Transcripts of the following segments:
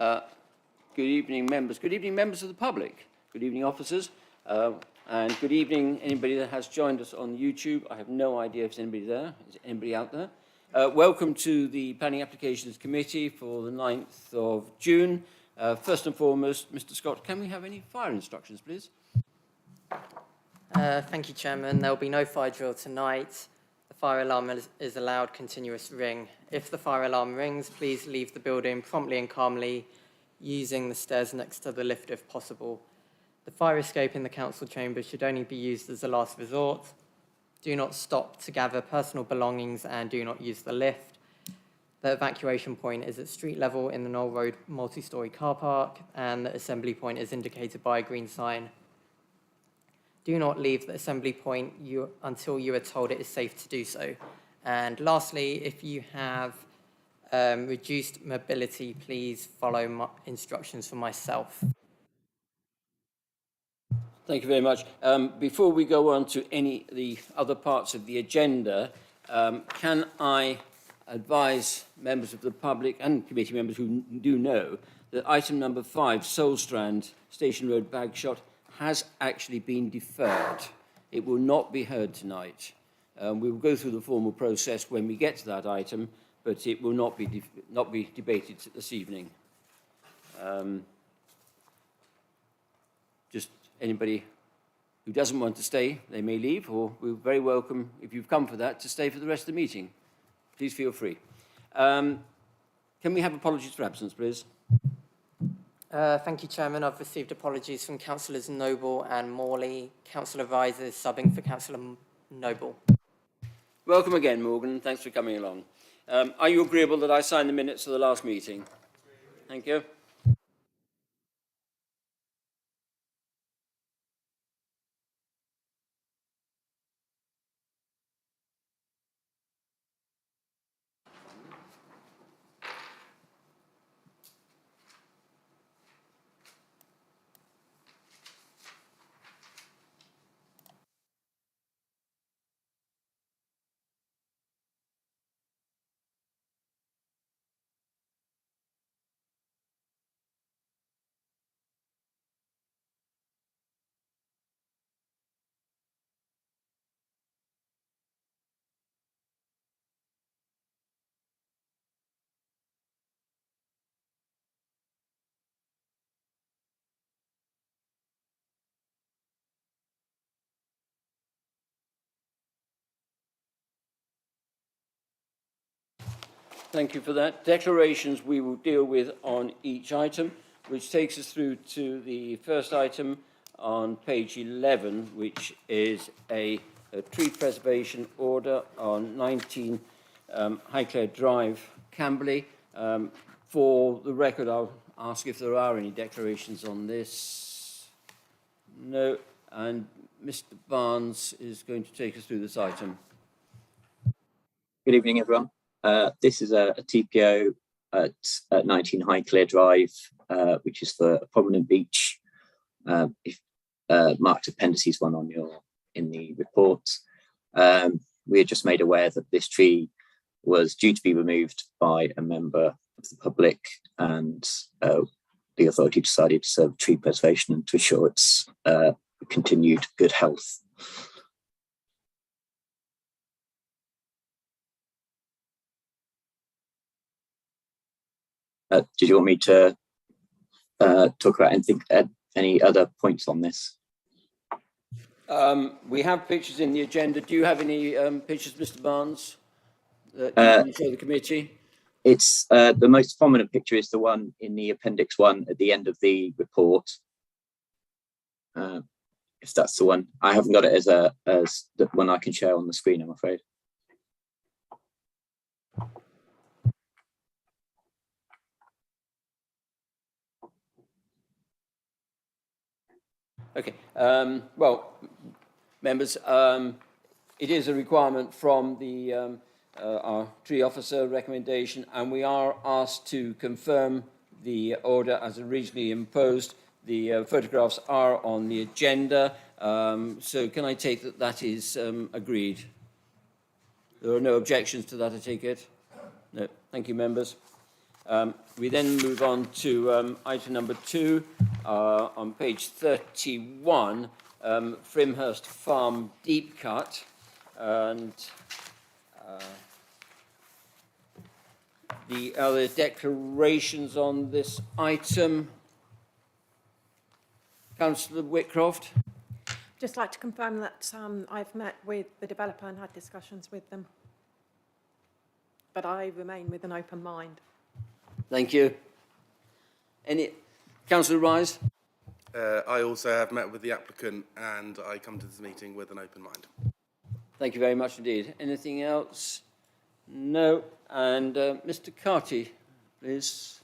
Good evening, members. Good evening, members of the public. Good evening, officers. And good evening, anybody that has joined us on YouTube. I have no idea if there's anybody there. Is anybody out there? Welcome to the Planning Applications Committee for the 9th of June. First and foremost, Mr. Scott, can we have any fire instructions, please? Thank you, Chairman. There will be no fire drill tonight. The fire alarm is allowed continuous ring. If the fire alarm rings, please leave the building promptly and calmly, using the stairs next to the lift if possible. The fire escape in the council chamber should only be used as a last resort. Do not stop to gather personal belongings and do not use the lift. The evacuation point is at street level in the Knoll Road multi-storey car park, and the assembly point is indicated by a green sign. Do not leave the assembly point until you are told it is safe to do so. And lastly, if you have reduced mobility, please follow my instructions from myself. Thank you very much. Before we go on to any of the other parts of the agenda, can I advise members of the public and committee members who do know that item number 5, Solstrand Station Road Bagshot, has actually been deferred. It will not be heard tonight. We will go through the formal process when we get to that item, but it will not be debated this evening. Just anybody who doesn't want to stay, they may leave, or we're very welcome, if you've come for that, to stay for the rest of the meeting. Please feel free. Can we have apologies for absence, please? Thank you, Chairman. I've received apologies from Councillors Noble and Morley. Councillor Riser is subbing for Councillor Noble. Welcome again, Morgan. Thanks for coming along. Are you agreeable that I sign the minutes of the last meeting? Thank you. Thank you for that. Declarations we will deal with on each item, which takes us through to the first item on page 11, which is a tree preservation order on 19 Highclere Drive, Camberley. For the record, I'll ask if there are any declarations on this. No. And Mr. Barnes is going to take us through this item. Good evening, everyone. This is a TPO at 19 Highclere Drive, which is for a prominent beech. Marked appendices 1 in the report. We are just made aware that this tree was due to be removed by a member of the public, and the authority decided to serve tree preservation and to ensure its continued good health. Did you want me to talk about any other points on this? We have pictures in the agenda. Do you have any pictures, Mr. Barnes, that you can show the committee? It's the most prominent picture is the one in the appendix 1 at the end of the report. If that's the one, I haven't got it as the one I can share on the screen, I'm afraid. Okay. Well, members, it is a requirement from the our tree officer recommendation, and we are asked to confirm the order as originally imposed. The photographs are on the agenda, so can I take that that is agreed? There are no objections to that, I take it? No. Thank you, members. We then move on to item number 2 on page 31, Frimhurst Farm Deep Cut. And the other declarations on this item. Councillor Whitcroft. Just like to confirm that I've met with the developer and had discussions with them, but I remain with an open mind. Thank you. Councillor Rise? I also have met with the applicant and I come to this meeting with an open mind. Thank you very much indeed. Anything else? No. And Mr. Carty, please.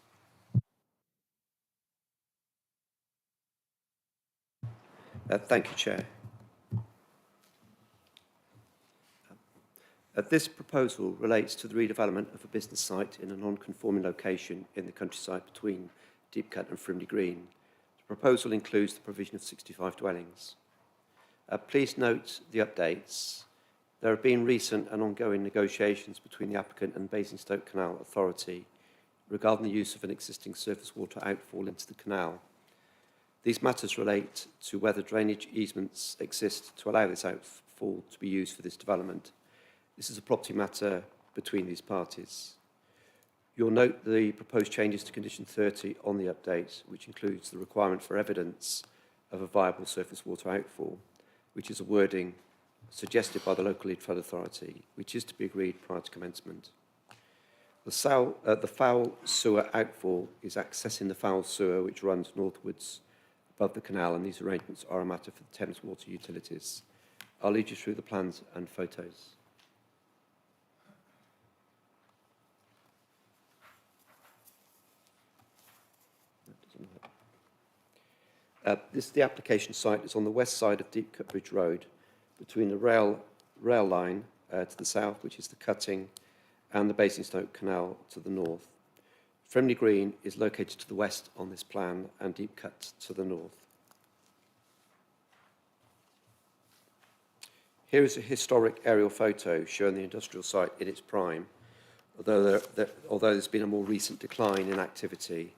Thank you, Chair. This proposal relates to the redevelopment of a business site in a non-conforming location in the countryside between Deepcut and Frimley Green. The proposal includes the provision of 65 dwellings. Please note the updates. There have been recent and ongoing negotiations between the applicant and Basingstoke Canal Authority regarding the use of an existing surface water outfall into the canal. These matters relate to whether drainage easements exist to allow this outfall to be used for this development. This is a property matter between these parties. You'll note the proposed changes to condition 30 on the update, which includes the requirement for evidence of a viable surface water outfall, which is a wording suggested by the local lead flood authority, which is to be agreed prior to commencement. The foul sewer outfall is accessing the foul sewer, which runs northwards above the canal, and these arrangements are a matter for the Thames Water Utilities. I'll lead you through the plans and photos. This is the application site. It's on the west side of Deepcut Bridge Road, between the rail line to the south, which is the cutting, and the Basingstoke Canal to the north. Frimley Green is located to the west on this plan, and Deepcut to the north. Here is a historic aerial photo showing the industrial site in its prime, although there's been a more recent decline in activity.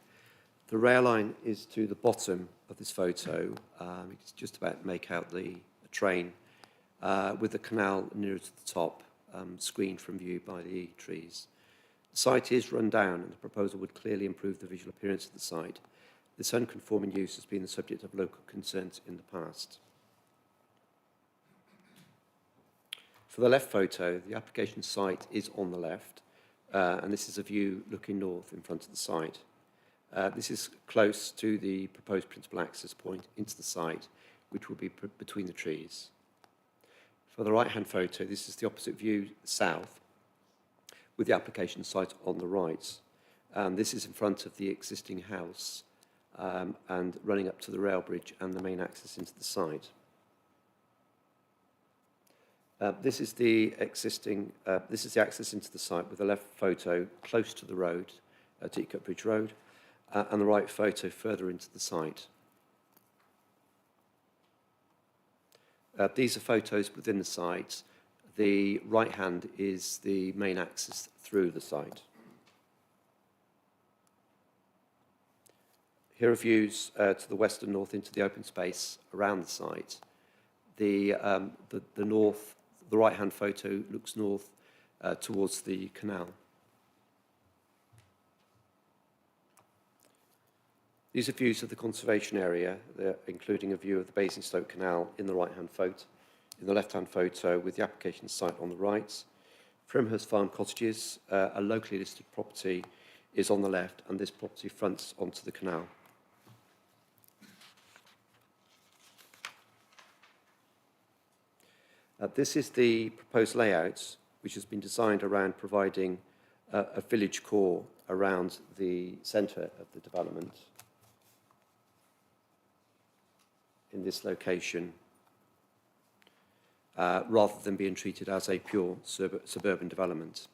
The rail line is to the bottom of this photo. You can just about make out the train, with the canal nearer to the top, screened from view by the trees. The site is run down, and the proposal would clearly improve the visual appearance of the site. This unconforming use has been the subject of local concerns in the past. For the left photo, the application site is on the left, and this is a view looking north in front of the site. This is close to the proposed principal access point into the site, which will be between the trees. For the right-hand photo, this is the opposite view south, with the application site on the right. This is in front of the existing house and running up to the rail bridge and the main access into the site. This is the access into the site with the left photo close to the road, Deepcut Bridge Road, and the right photo further into the site. These are photos within the site. The right hand is the main access through the site. Here are views to the west and north into the open space around the site. The right-hand photo looks north towards the canal. These are views of the conservation area, including a view of the Basingstoke Canal in the right-hand photo, in the left-hand photo with the application site on the right. Frimhurst Farm Cottages, a locally listed property, is on the left, and this property fronts onto the canal. This is the proposed layout, which has been designed around providing a village core around the centre of the development in this location, rather than being treated as a pure suburban development.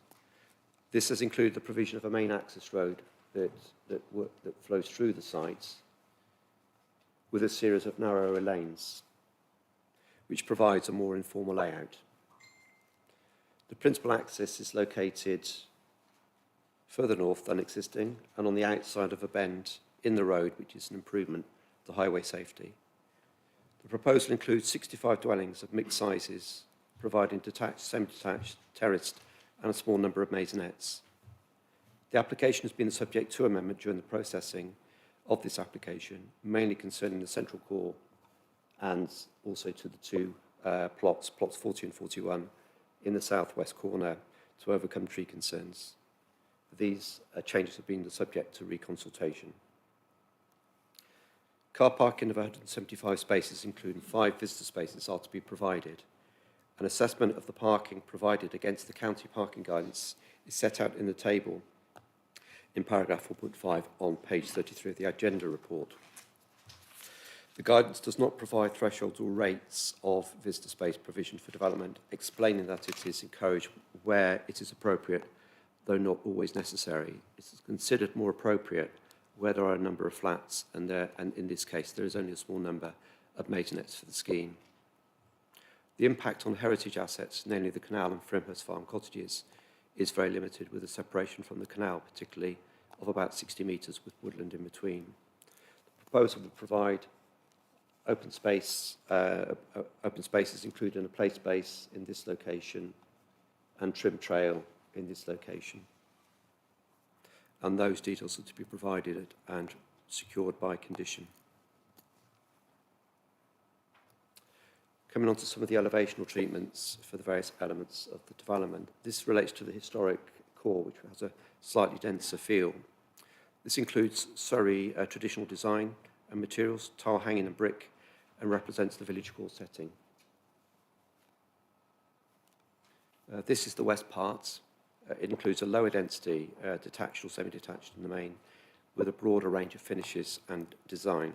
This has included the provision of a main access road that flows through the site with a series of narrower lanes, which provides a more informal layout. The principal access is located further north than existing and on the outside of a bend in the road, which is an improvement to highway safety. The proposal includes 65 dwellings of mixed sizes, providing detached, semi-detached, terraced and a small number of maisonettes. The application has been subject to amendment during the processing of this application, mainly concerning the central core and also to the two plots 40 and 41, in the southwest corner to overcome tree concerns. These changes have been the subject to reconsultation. Car parking of 175 spaces, including 5 visitor spaces, are to be provided. An assessment of the parking provided against the county parking guidance is set out in the table in paragraph 4.5 on page 33 of the agenda report. The guidance does not provide thresholds or rates of visitor space provision for development, explaining that it is encouraged where it is appropriate, though not always necessary. It is considered more appropriate where there are a number of flats, and in this case, there is only a small number of maisonettes for the scheme. The impact on heritage assets, namely the canal and Frimhurst Farm cottages, is very limited, with a separation from the canal, particularly of about 60 metres with woodland in between. The proposal will provide open spaces, including a play space in this location and trim trail in this location. And those details are to be provided and secured by condition. Coming on to some of the elevational treatments for the various elements of the development. This relates to the historic core, which has a slightly denser feel. This includes Surrey traditional design and materials, tile hanging and brick, and represents the village core setting. This is the west part. It includes a lower density, detached or semi-detached in the main, with a broader range of finishes and design.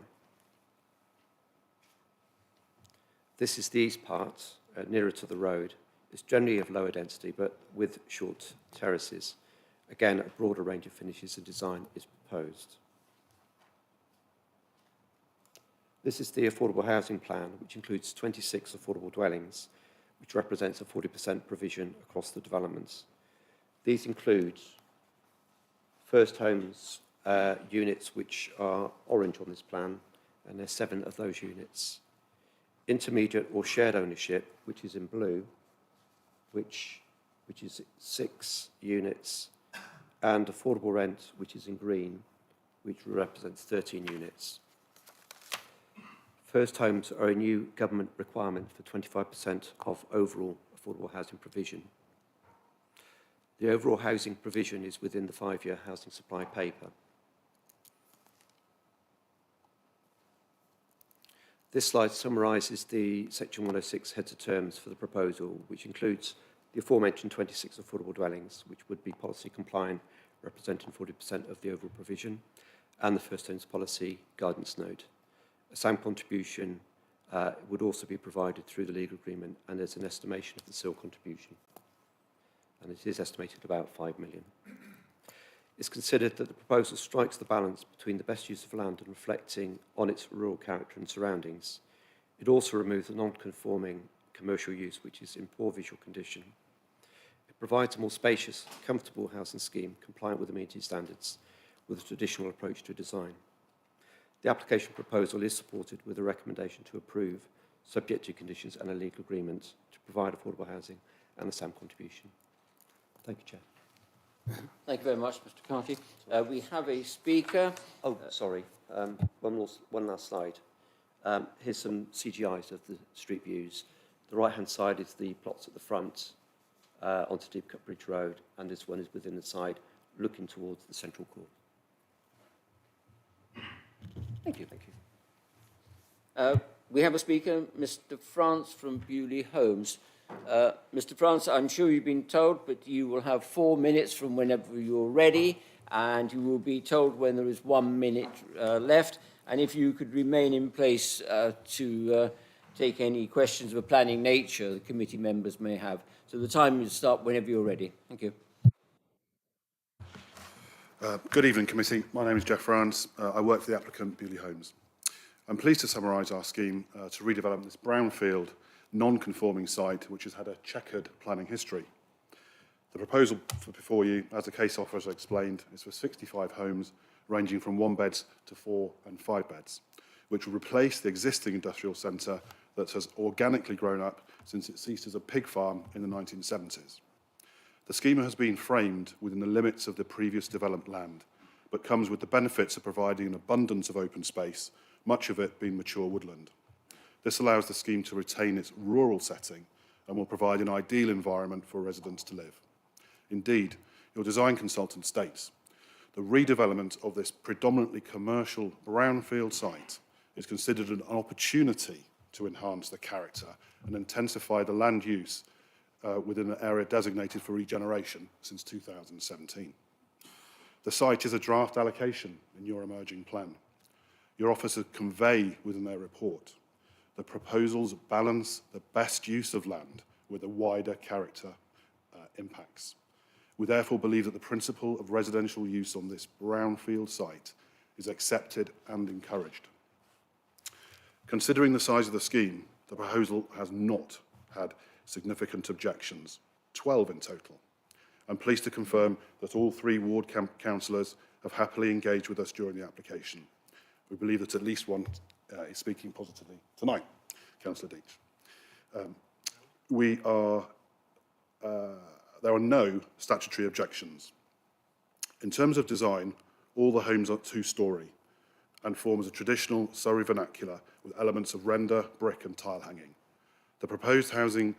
This is the east part, nearer to the road. It's generally of lower density, but with short terraces. Again, a broader range of finishes and design is proposed. This is the affordable housing plan, which includes 26 affordable dwellings, which represents a 40% provision across the developments. These include first homes units, which are orange on this plan, and there's 7 of those units. Intermediate or shared ownership, which is in blue, which is 6 units, and affordable rent, which is in green, which represents 13 units. First homes are a new government requirement for 25% of overall affordable housing provision. The overall housing provision is within the 5-year housing supply paper. This slide summarises the Section 106 heads of terms for the proposal, which includes the aforementioned 26 affordable dwellings, which would be policy compliant, representing 40% of the overall provision, and the First Homes Policy Guidance Note. A SAM contribution would also be provided through the legal agreement, and there's an estimation of the SIL contribution. And it is estimated about 5 million. It's considered that the proposal strikes the balance between the best use of land and reflecting on its rural character and surroundings. It also removes the non-conforming commercial use, which is in poor visual condition. It provides a more spacious, comfortable housing scheme compliant with amenity standards with a traditional approach to design. The application proposal is supported with a recommendation to approve, subject to conditions and a legal agreement, to provide affordable housing and the SAM contribution. Thank you, Chair. Thank you very much, Mr. Carty. We have a speaker. Oh, sorry. One last slide. Here's some CGIs of the street views. The right-hand side is the plots at the front onto Deep Cut Bridge Road, and this one is within the side looking towards the central core. Thank you. Thank you. We have a speaker, Mr. France from Bewley Homes. Mr. France, I'm sure you've been told, but you will have 4 minutes from whenever you're ready, and you will be told when there is 1 minute left. And if you could remain in place to take any questions of a planning nature the committee members may have. So the time will start whenever you're ready. Thank you. Good evening, committee. My name is Jeff France. I work for the applicant, Bewley Homes. I'm pleased to summarise our scheme to redevelop this brownfield, non-conforming site, which has had a checkered planning history. The proposal before you, as the case officer explained, is for 65 homes ranging from 1 beds to 4 and 5 beds, which will replace the existing industrial centre that has organically grown up since it ceased as a pig farm in the 1970s. The scheme has been framed within the limits of the previous developed land, but comes with the benefits of providing an abundance of open space, much of it being mature woodland. This allows the scheme to retain its rural setting and will provide an ideal environment for residents to live. Indeed, your design consultant states, the redevelopment of this predominantly commercial brownfield site is considered an opportunity to enhance the character and intensify the land use within an area designated for regeneration since 2017. The site is a draft allocation in your emerging plan. Your officers convey within their report the proposals balance the best use of land with the wider character impacts. We therefore believe that the principle of residential use on this brownfield site is accepted and encouraged. Considering the size of the scheme, the proposal has not had significant objections, 12 in total. I'm pleased to confirm that all 3 ward councillors have happily engaged with us during the application. We believe that at least one is speaking positively tonight, Councillor Deach. There are no statutory objections. In terms of design, all the homes are 2-storey and form as a traditional Surrey vernacular with elements of render, brick and tile hanging. The proposed housing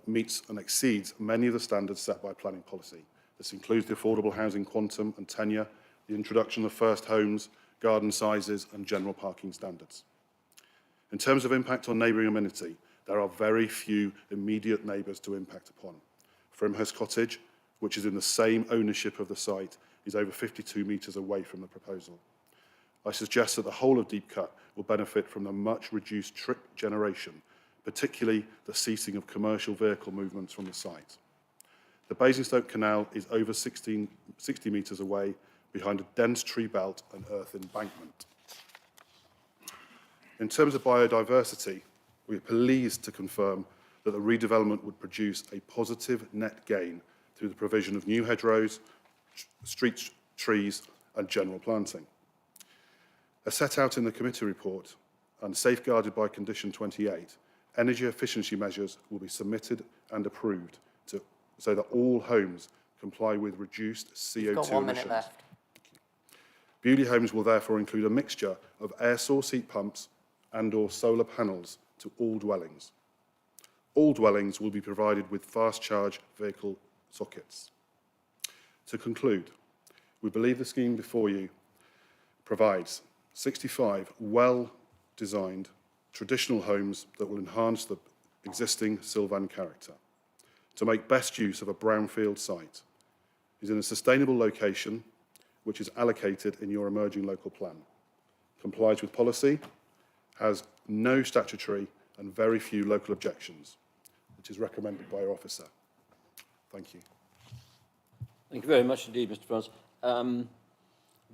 meets and exceeds many of the standards set by planning policy. This includes the affordable housing quantum and tenure, the introduction of first homes, garden sizes and general parking standards. In terms of impact on neighbouring amenity, there are very few immediate neighbours to impact upon. Frimhurst Cottage, which is in the same ownership of the site, is over 52 metres away from the proposal. I suggest that the whole of Deep Cut will benefit from the much reduced trip generation, particularly the ceasing of commercial vehicle movements from the site. The Basingstoke Canal is over 60 metres away behind a dense tree belt and earth embankment. In terms of biodiversity, we are pleased to confirm that the redevelopment would produce a positive net gain through the provision of new hedgerows, street trees and general planting. As set out in the committee report and safeguarded by condition 28, energy efficiency measures will be submitted and approved so that all homes comply with reduced CO2 You've got 1 minute emissions. left. Bewley homes will therefore include a mixture of air source heat pumps and/or solar panels to all dwellings. All dwellings will be provided with fast charge vehicle sockets. To conclude, we believe the scheme before you provides 65 well-designed traditional homes that will enhance the existing Sylvan character. To make best use of a brownfield site is in a sustainable location which is allocated in your emerging local plan, complies with policy, has no statutory and very few local objections, which is recommended by your officer. Thank you. Thank you very much indeed, Mr. France.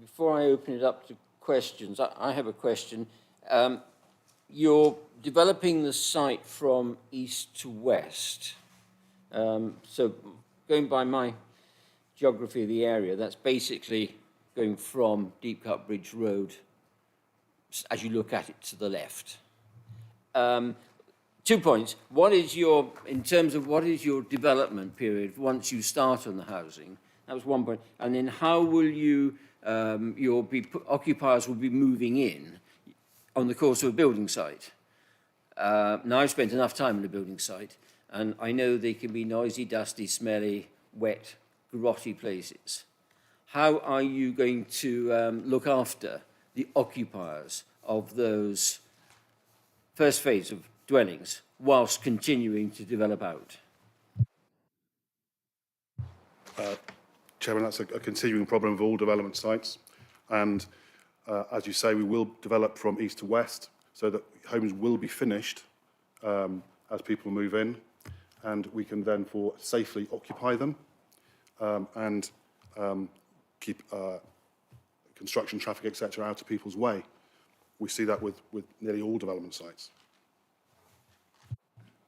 Before I open it up to questions, I have a question. You're developing the site from east to west. So going by my geography of the area, that's basically going from Deep Cut Bridge Road, as you look at it, to the left. 2 points. In terms of what is your development period once you start on the housing? That was 1 point. And then how will you, occupiers will be moving in on the course of a building site? Now, I've spent enough time on a building site, and I know they can be noisy, dusty, smelly, wet, grotty places. How are you going to look after the occupiers of those first phase of dwellings whilst continuing to develop out? Chairman, that's a continuing problem of all development sites. And as you say, we will develop from east to west so that homes will be finished as people move in, and we can then safely occupy them and keep construction, traffic, etc. out of people's way. We see that with nearly all development sites.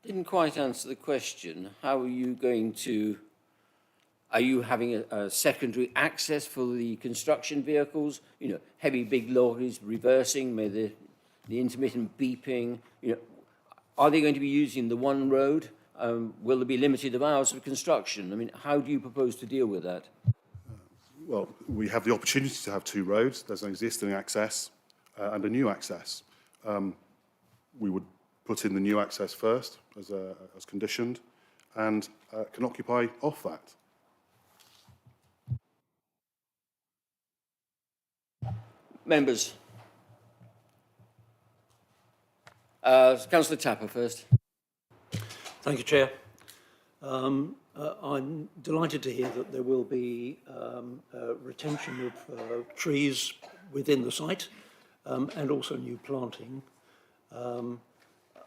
Didn't quite answer the question. How are you going to Are you having a secondary access for the construction vehicles? You know, heavy big lorries reversing, maybe the intermittent beeping. You know, are they going to be using the one road? Will there be limited hours of construction? I mean, how do you propose to deal with that? Well, we have the opportunity to have two roads. There's an existing access and a new access. We would put in the new access first as conditioned and can occupy off that. Members. Councillor Tapper first. Thank you, Chair. I'm delighted to hear that there will be retention of trees within the site and also new planting.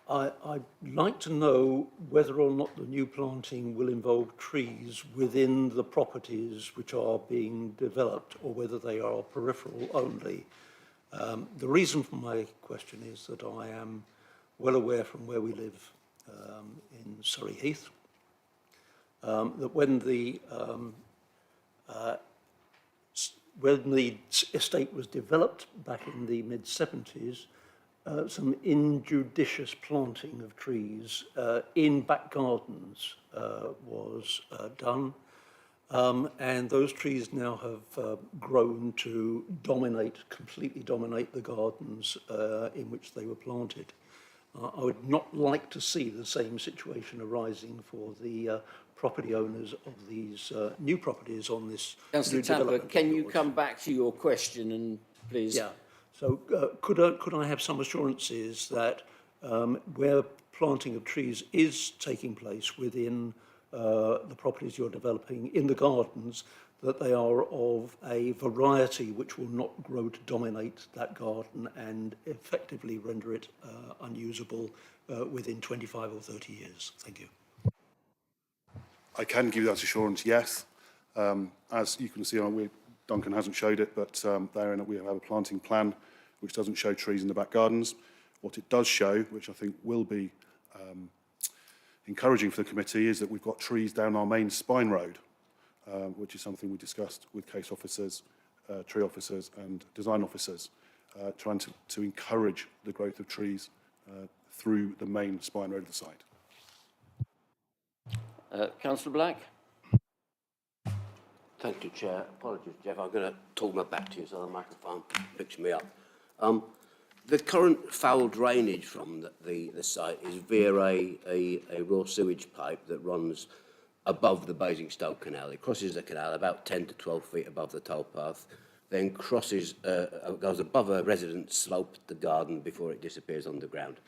I'd like to know whether or not the new planting will involve trees within the properties which are being developed or whether they are peripheral only. The reason for my question is that I am well aware from where we live in Surrey Heath that when the estate was developed back in the mid-70s, some injudicious planting of trees in back gardens was done. And those trees now have grown to completely dominate the gardens in which they were planted. I would not like to see the same situation arising for the property owners of these new properties on this Councillor new Tapper, development. can you come back to your question and please? Yeah. So could I have some assurances that where planting of trees is taking place within the properties you're developing in the gardens, that they are of a variety which will not grow to dominate that garden and effectively render it unusable within 25 or 30 years? Thank you. I can give you that assurance, yes. As you can see, Duncan hasn't showed it, but therein we have a planting plan which doesn't show trees in the back gardens. What it does show, which I think will be encouraging for the committee, is that we've got trees down our main spine road, which is something we discussed with case officers, tree officers and design officers, trying to encourage the growth of trees through the main spine road of the site. Councillor Black. Thank you, Chair. Apologies, Jeff. I'm going to talk my back to you so the microphone picks me up. The current foul drainage from the site is via a raw sewage pipe that runs above the Basingstoke Canal. It crosses the canal about 10 to 12 feet above the towpath, then crosses, goes above a residence slope, the garden, before it disappears underground.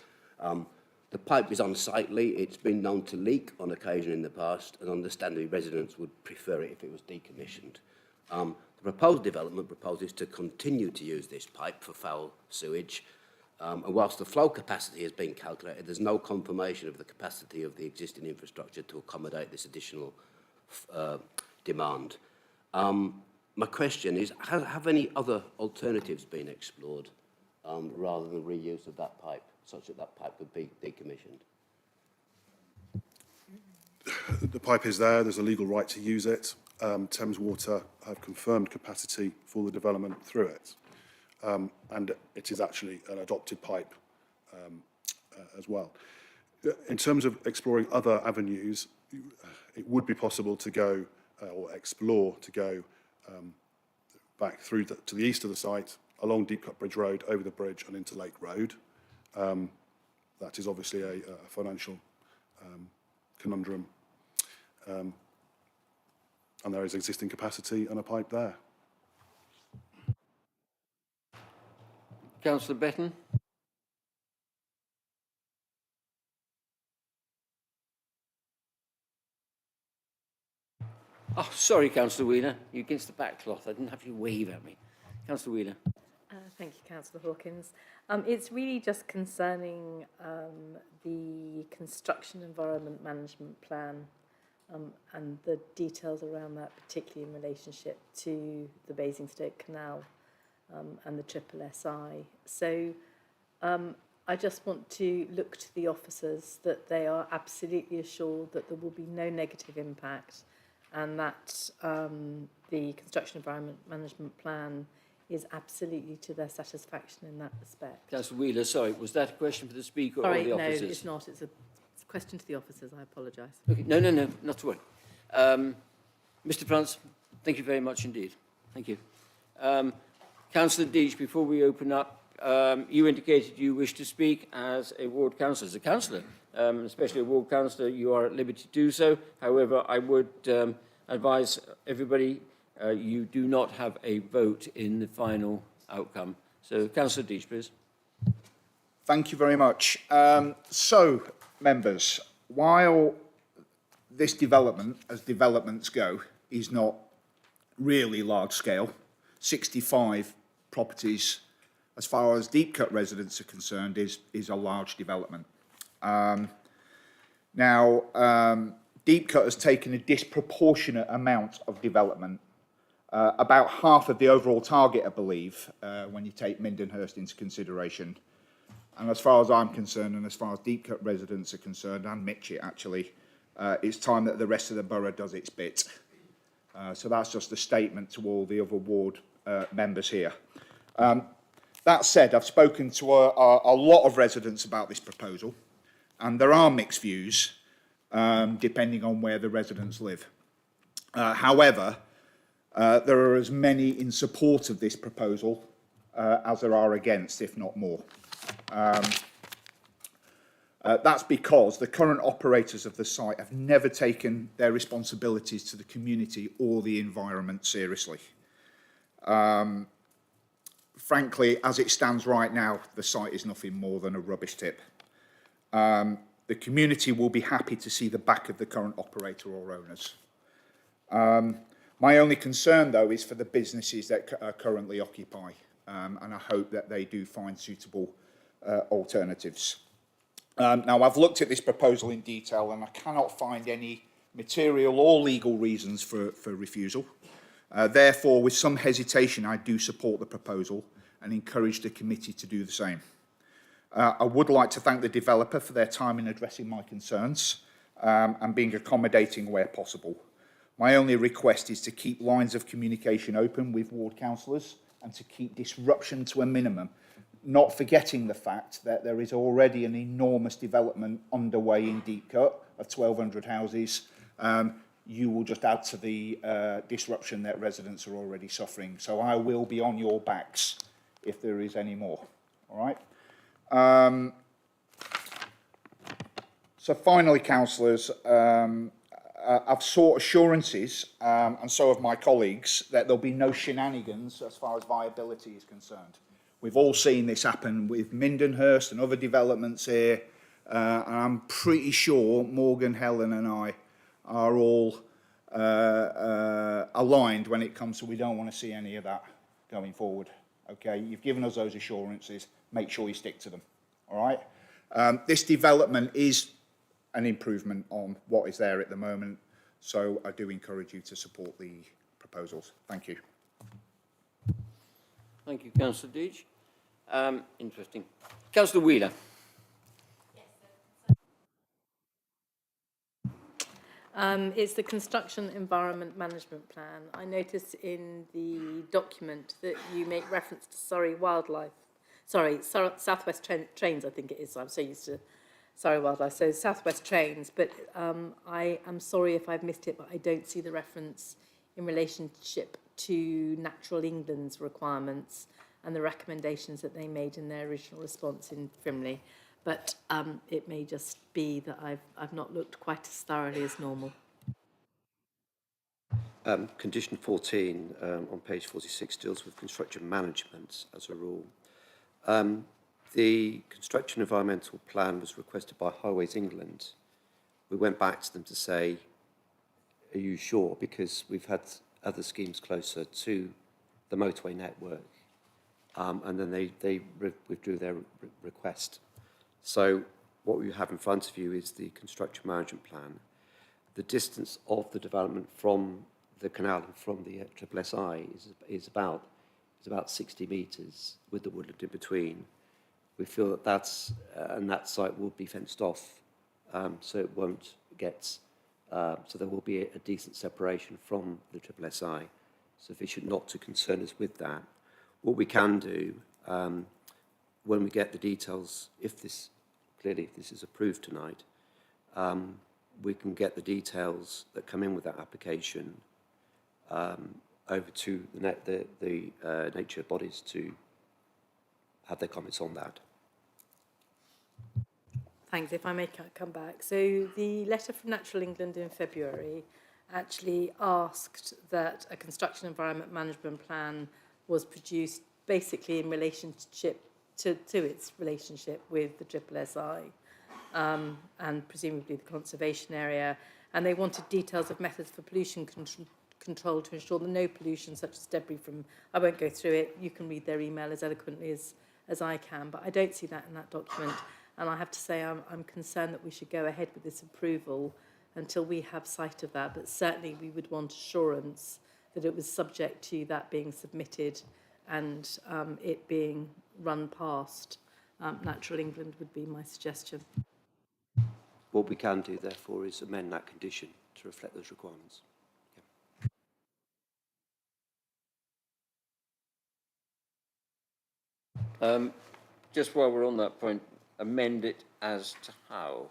The pipe is unsightly. It's been known to leak on occasion in the past, and understandably residents would prefer it if it was decommissioned. The proposed development proposes to continue to use this pipe for foul sewage, and whilst the flow capacity has been calculated, there's no confirmation of the capacity of the existing infrastructure to accommodate this additional demand. My question is, have any other alternatives been explored rather than reuse of that pipe, such that that pipe could be decommissioned? The pipe is there, there's a legal right to use it. Thames Water have confirmed capacity for the development through it. And it is actually an adopted pipe as well. In terms of exploring other avenues, it would be possible to go or explore to go back through to the east of the site, along Deepcut Bridge Road, over the bridge and into Lake Road. That is obviously a financial conundrum. And there is existing capacity and a pipe there. Councillor Betton. Oh, sorry, Councillor Wheeler. You're against the back cloth. I didn't have you wave at me. Councillor Wheeler. Thank you, Councillor Hawkins. It's really just concerning the construction environment management plan and the details around that, particularly in relationship to the Basingstoke Canal and the Triple SI. So I just want to look to the officers that they are absolutely assured that there will be no negative impact and that the construction environment management plan is absolutely to their satisfaction in that respect. Councillor Wheeler, sorry, was that a question for the Speaker Sorry, or the no, officers? it's not. It's a question to the officers. I apologise. Okay, no, not to worry. Mr. France, thank you very much indeed. Thank you. Councillor Deach, before we open up, you indicated you wish to speak as a ward councillor. As a councillor, especially a ward councillor, you are at liberty to do so. However, I would advise everybody you do not have a vote in the final outcome. So, Councillor Deach, please. Thank you very much. So, members, while this development, as developments go, is not really large scale, 65 properties, as far as deep cut residents are concerned, is a large development. Deep cut has taken a disproportionate amount of development, about half of the overall target, I believe, when you take Mindenhurst into consideration. And as far as I'm concerned, and as far as deep cut residents are concerned, and Mitchell actually, it's time that the rest of the borough does its bit. So that's just a statement to all the other ward members here. That said, I've spoken to a lot of residents about this proposal, and there are mixed views depending on where the residents live. However, there are as many in support of this proposal as there are against, if not more. That's because the current operators of the site have never taken their responsibilities to the community or the environment seriously. Frankly, as it stands right now, the site is nothing more than a rubbish tip. The community will be happy to see the back of the current operator or owners. My only concern, though, is for the businesses that currently occupy, and I hope that they do find suitable alternatives. Now, I've looked at this proposal in detail, and I cannot find any material or legal reasons for refusal. Therefore, with some hesitation, I do support the proposal and encourage the committee to do the same. I would like to thank the developer for their time in addressing my concerns and being accommodating where possible. My only request is to keep lines of communication open with ward councillors and to keep disruption to a minimum, not forgetting the fact that there is already an enormous development underway in Deep Cut of 1,200 houses. You will just add to the disruption that residents are already suffering. So I will be on your backs if there is any more, all right? So finally, councillors, I've sought assurances, and so have my colleagues, that there'll be no shenanigans as far as viability is concerned. We've all seen this happen with Mindenhurst and other developments here, and I'm pretty sure Morgan, Helen and I are all aligned when it comes to we don't want to see any of that going forward. Okay, you've given us those assurances, make sure you stick to them, all right? This development is an improvement on what is there at the moment, so I do encourage you to support the proposals. Thank you. Thank you, Councillor Deach. Interesting. Councillor Wheeler. It's the Construction Environment Management Plan. I noticed in the document that you make reference to Southwest Trains, I think it is. I'm so used to Surrey Wildlife, so Southwest Trains. But I am sorry if I've missed it, but I don't see the reference in relationship to Natural England's requirements and the recommendations that they made in their original response in Frimley. But it may just be that I've not looked quite as thoroughly as normal. Condition 14 on page 46 deals with construction management as a rule. The construction environmental plan was requested by Highways England. We went back to them to say, are you sure? Because we've had other schemes closer to the motorway network. And then they withdrew their request. So what we have in front of you is the construction management plan. The distance of the development from the canal and from the SSI is about 60 metres with the woodland in between. We feel that that site will be fenced off, so it won't get So there will be a decent separation from the SSSI, sufficient not to concern us with that. What we can do, when we get the details, if this is approved tonight, we can get the details that come in with that application over to the nature bodies to have their comments on that. Thanks. If I may come back. So the letter from Natural England in February actually asked that a construction environment management plan was produced basically in relationship to its relationship with the SSSI and presumably the conservation area. And they wanted details of methods for pollution control to ensure that no pollution such as debris from, I won't go through it, you can read their email as eloquently as I can, but I don't see that in that document. And I have to say I'm concerned that we should go ahead with this approval until we have sight of that. But certainly we would want assurance that it was subject to that being submitted and it being run past Natural England would be my suggestion. What we can do, therefore, is amend that condition to reflect those requirements. Just while we're on that point, amend it as to how?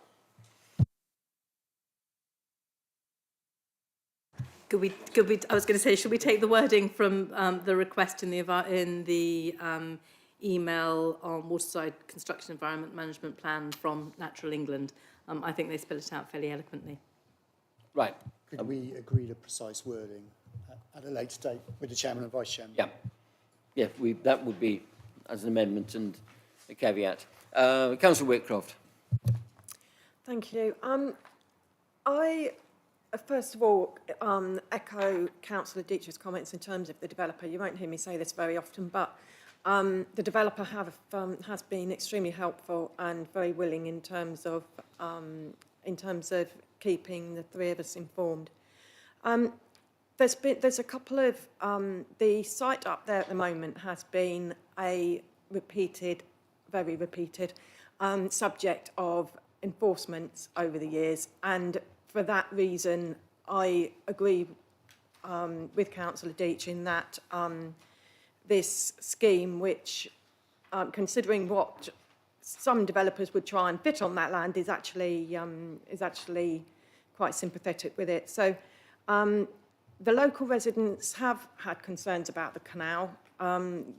Could we, I was going to say, should we take the wording from the request in the email on Waterside Construction Environment Management Plan from Natural England? I think they spell it out fairly eloquently. Right. Could we agree to precise wording at a later date with the Chairman and Vice Chairman? Yeah. Yeah, that would be as an amendment and a caveat. Councillor Whitcroft. Thank you. I, first of all, echo Councillor Deitch's comments in terms of the developer. You won't hear me say this very often, but the developer has been extremely helpful and very willing in terms of keeping the three of us informed. There's a couple of the site up there at the moment has been a very repeated subject of enforcement over the years, and for that reason I agree with Councillor Deitch in that this scheme, which considering what some developers would try and fit on that land, is actually quite sympathetic with it. So the local residents have had concerns about the canal.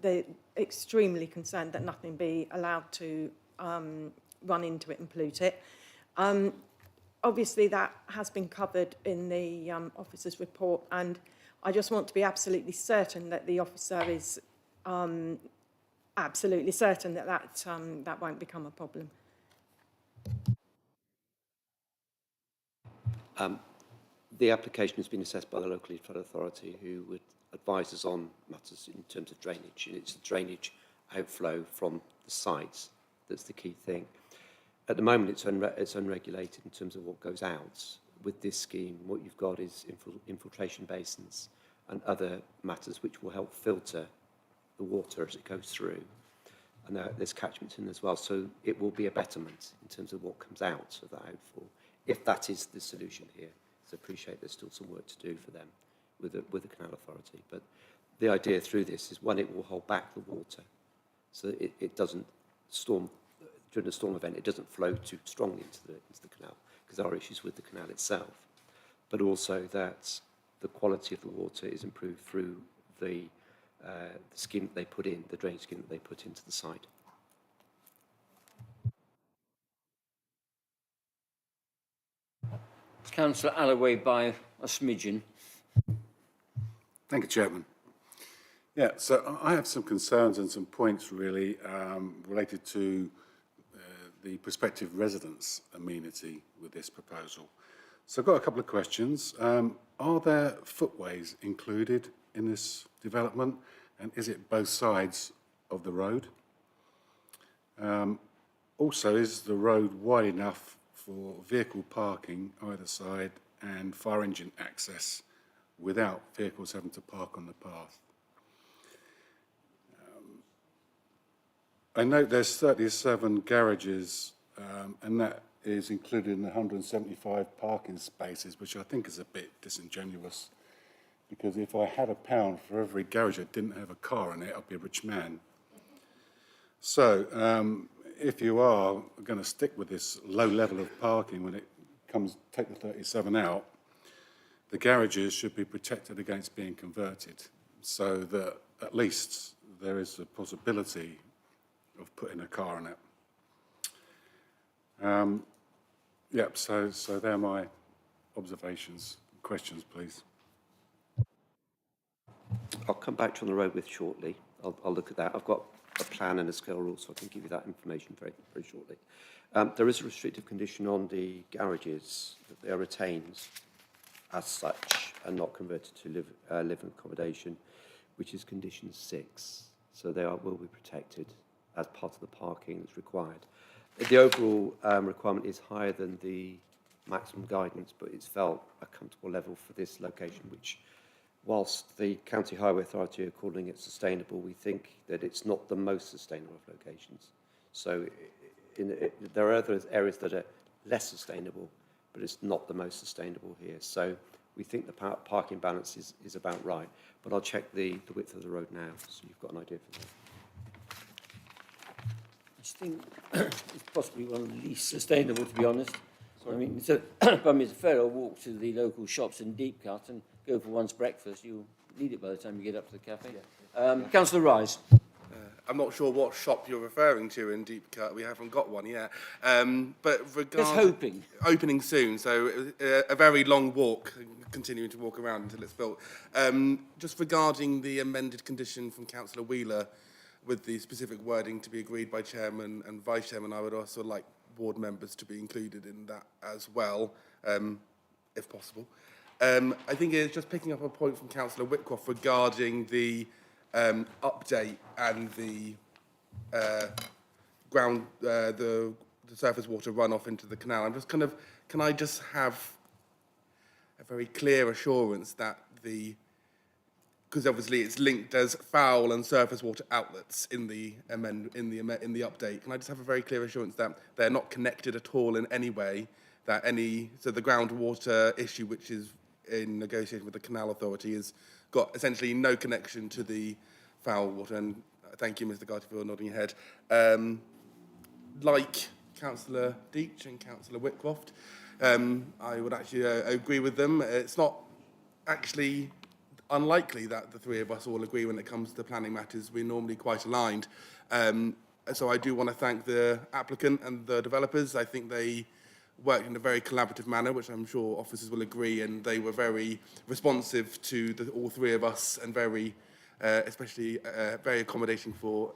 They're extremely concerned that nothing be allowed to run into it and pollute it. Obviously, that has been covered in the officer's report, and I just want to be absolutely certain that the officer is absolutely certain that that won't become a problem. The application has been assessed by the local flood authority, who would advise us on matters in terms of drainage. And it's the drainage outflow from the sites that's the key thing. At the moment, it's unregulated in terms of what goes out. With this scheme, what you've got is infiltration basins and other matters which will help filter the water as it goes through. And there's catchments in as well, so it will be a betterment in terms of what comes out of that outfall, if that is the solution here. So I appreciate there's still some work to do for them with the Canal Authority. But the idea through this is, one, it will hold back the water so that it doesn't storm, during a storm event, it doesn't flow too strongly into the canal, because there are issues with the canal itself. But also that the quality of the water is improved through the scheme that they put in, the drainage scheme that they put into the site. Councillor Alloway by a smidgen. Thank you, Chairman. Yeah, so I have some concerns and some points really related to the prospective residents' amenity with this proposal. So I've got a couple of questions. Are there footways included in this development, and is it both sides of the road? Also, is the road wide enough for vehicle parking either side and fire engine access without vehicles having to park on the path? I note there's 37 garages, and that is included in the 175 parking spaces, which I think is a bit disingenuous, because if I had £1 for every garage that didn't have a car in it, I'd be a rich man. So if you are going to stick with this low level of parking when it comes, take the 37 out, the garages should be protected against being converted, so that at least there is a possibility of putting a car in it. Yep, so they're my observations. Questions, please. I'll come back to you on the road width shortly. I'll look at that. I've got a plan and a scale rule, so I can give you that information very, very shortly. There is a restrictive condition on the garages that they are retained as such and not converted to living accommodation, which is condition 6. So they will be protected as part of the parking that's required. The overall requirement is higher than the maximum guidance, but it's felt a comfortable level for this location, which, whilst the County Highway Authority are calling it sustainable, we think that it's not the most sustainable of locations. So there are other areas that are less sustainable, but it's not the most sustainable here. So we think the parking balance is about right. But I'll check the width of the road now, so you've got an idea for that. I think it's possibly one of the least sustainable, to be honest. I mean, it's a fair old walk to the local shops in Deepcut and go for one's breakfast. You'll need it by the time you get up to the cafe. Yeah. Councillor Rise. I'm not sure what shop you're referring to in Deepcut. We haven't got one yet. But Just hoping. Opening soon, so a very long walk, continuing to walk around until it's built. Just regarding the amended condition from Councillor Wheeler, with the specific wording to be agreed by Chairman and Vice Chairman, I would also like ward members to be included in that as well, if possible. I think it's just picking up a point from Councillor Whitcroft regarding the update and the the surface water runoff into the canal. I'm just can I just have a very clear assurance that because obviously it's linked as foul and surface water outlets in the update. Can I just have a very clear assurance that they're not connected at all in any way? So the groundwater issue, which is in negotiation with the Canal Authority, has got essentially no connection to the foul water. And thank you, Mr. Garty, for nodding your head. Like Councillor Deach and Councillor Whitcroft, I would actually agree with them. It's not actually unlikely that the three of us all agree when it comes to planning matters. We're normally quite aligned. So I do want to thank the applicant and the developers. I think they worked in a very collaborative manner, which I'm sure officers will agree, and they were very responsive to all three of us and very, especially very accommodating for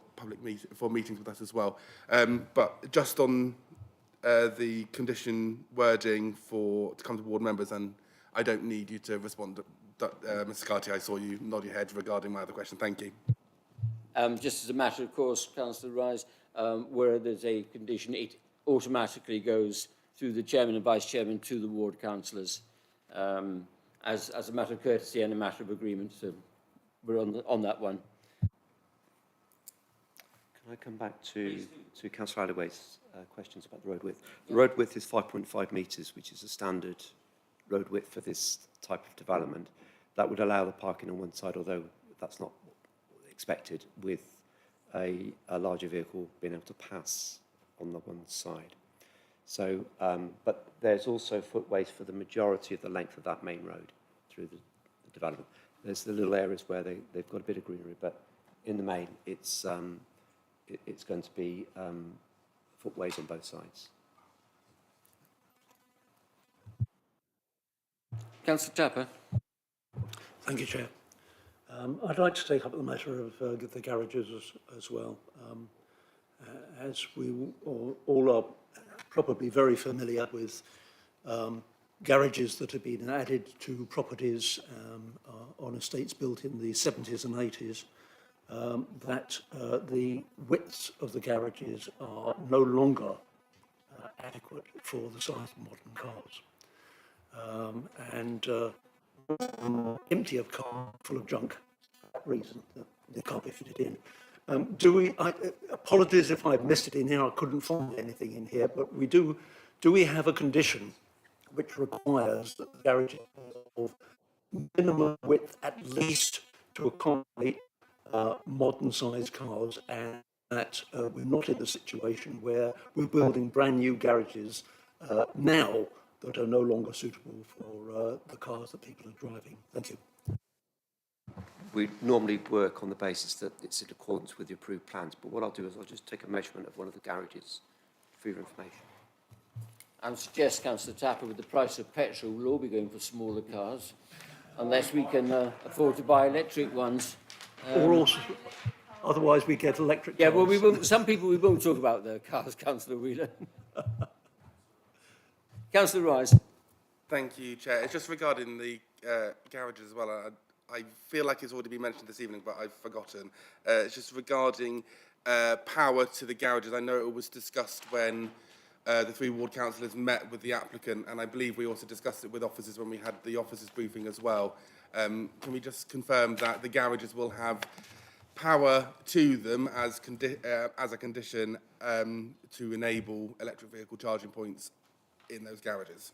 meetings with us as well. But just on the condition wording to come to ward members, and I don't need you to respond. Mr. Carty, I saw you nod your head regarding my other question. Thank you. Just as a matter of course, Councillor Rise, where there's a condition, it automatically goes through the chairman and vice chairman to the ward councillors, as a matter of courtesy and a matter of agreement. So we're on that one. Can I come back to Councillor Alloway's questions about the road width? The road width is 5.5 metres, which is a standard road width for this type of development. That would allow the parking on one side, although that's not expected, with a larger vehicle being able to pass on the one side. So, but there's also footways for the majority of the length of that main road through the development. There's the little areas where they've got a bit of greenery, but in the main, it's going to be footways on both sides. Councillor Tapper. Thank you, Chair. I'd like to take up the matter of the garages as well. As we all are probably very familiar with garages that have been added to properties on estates built in the 70s and 80s, that the widths of the garages are no longer adequate for the size of modern cars. Empty of car, full of junk, for that reason that they can't be fitted in. Apologies if I've missed it in here, I couldn't find anything in here, but we do do we have a condition which requires that the garage of minimum width at least to accommodate modern-sized cars, and that we're not in a situation where we're building brand-new garages now that are no longer suitable for the cars that people are driving? Thank you. We normally work on the basis that it's in accordance with the approved plans, but what I'll do is I'll just take a measurement of one of the garages for your information. I would suggest, Councillor Tapper, with the price of petrol, we'll all be going for smaller cars, unless we can afford to buy electric ones. Or also, otherwise we get electric Yeah, cars. well, we won't, some people we won't talk about their cars, Councillor Wheeler. Councillor Rice. Thank you, Chair. It's just regarding the garages as well. I feel like it's already been mentioned this evening, but I've forgotten. It's just regarding power to the garages. I know it was discussed when the 3 ward councillors met with the applicant, and I believe we also discussed it with officers when we had the officers briefing as well. Can we just confirm that the garages will have power to them as a condition to enable electric vehicle charging points in those garages?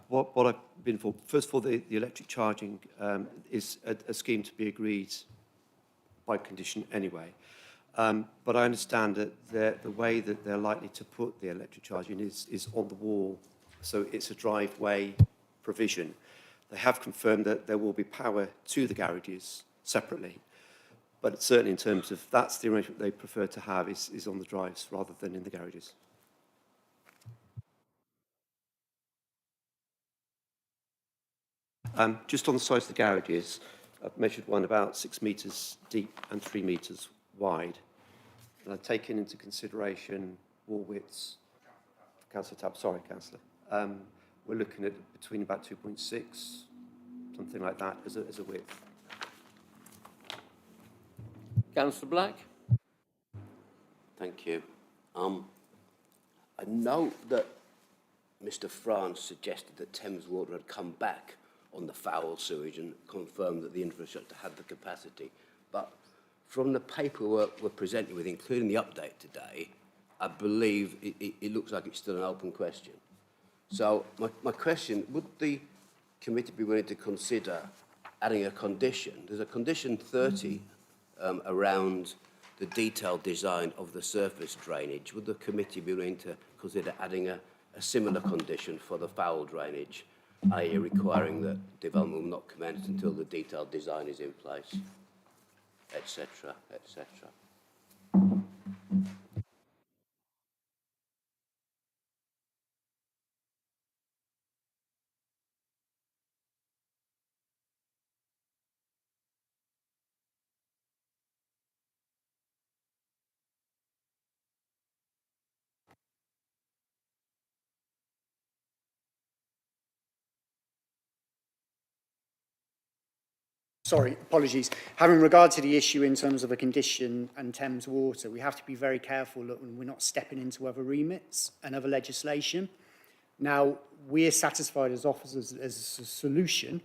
What I've been for, first of all, the electric charging is a scheme to be agreed by condition anyway. But I understand that the way that they're likely to put the electric charging is on the wall, so it's a driveway provision. They have confirmed that there will be power to the garages separately, but certainly in terms of that's the arrangement they prefer to have is on the drives rather than in the garages. Just on the sides of the garages, I've measured one about 6 metres deep and 3 metres wide. And I've taken into consideration wall widths. Councillor Tabb, sorry, Councillor. We're looking at between about 2.6, something like that, as a width. Councillor Black. Thank you. I know that Mr. France suggested that Thames Water had come back on the foul sewage and confirmed that the infrastructure had the capacity. But from the paperwork we're presented with, including the update today, I believe it looks like it's still an open question. So my question, would the committee be willing to consider adding a condition? There's a condition 30 around the detailed design of the surface drainage. Would the committee be willing to consider adding a similar condition for the foul drainage, i.e. requiring that development will not commence until the detailed design is in place, etc., etc.? Sorry, apologies. Having regard to the issue in terms of a condition and Thames Water, we have to be very careful that we're not stepping into other remits and other legislation. Now, we're satisfied as officers as a solution,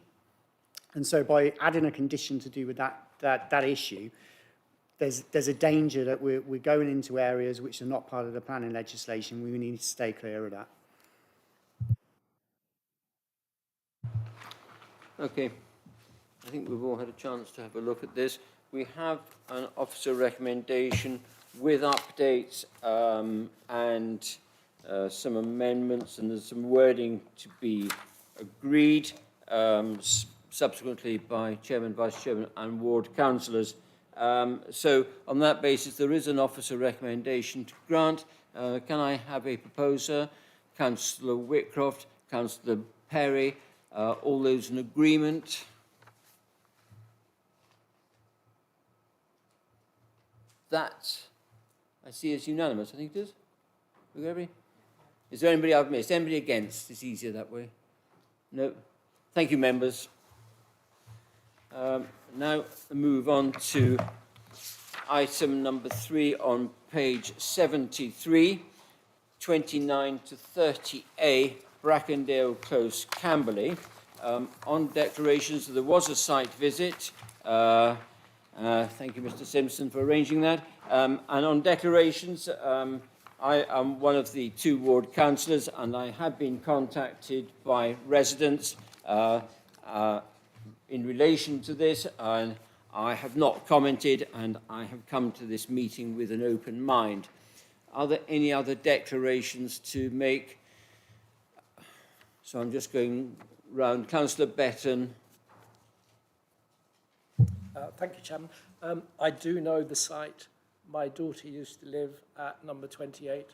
and so by adding a condition to do with that issue, there's a danger that we're going into areas which are not part of the planning legislation. We need to stay clear of that. Okay. I think we've all had a chance to have a look at this. We have an officer recommendation with updates and some amendments, and there's some wording to be agreed subsequently by Chairman, Vice Chairman and Ward Councillors. So on that basis, there is an officer recommendation to grant. Can I have a proposer? Councillor Whitcroft, Councillor Perry, all those in agreement? That, I see, is unanimous. I think it is. Is there anybody I've missed? Anybody against? It's easier that way. No. Thank you, members. Now move on to item number 3 on page 73, 29 to 30A, Brackendale Close, Camberley. On declarations, there was a site visit. Thank you, Mr. Simpson, for arranging that. And on declarations, I am one of the 2 ward councillors, and I have been contacted by residents in relation to this, and I have not commented, and I have come to this meeting with an open mind. Are there any other declarations to make? So I'm just going round. Councillor Betton. Thank you, Chairman. I do know the site. My daughter used to live at number 28,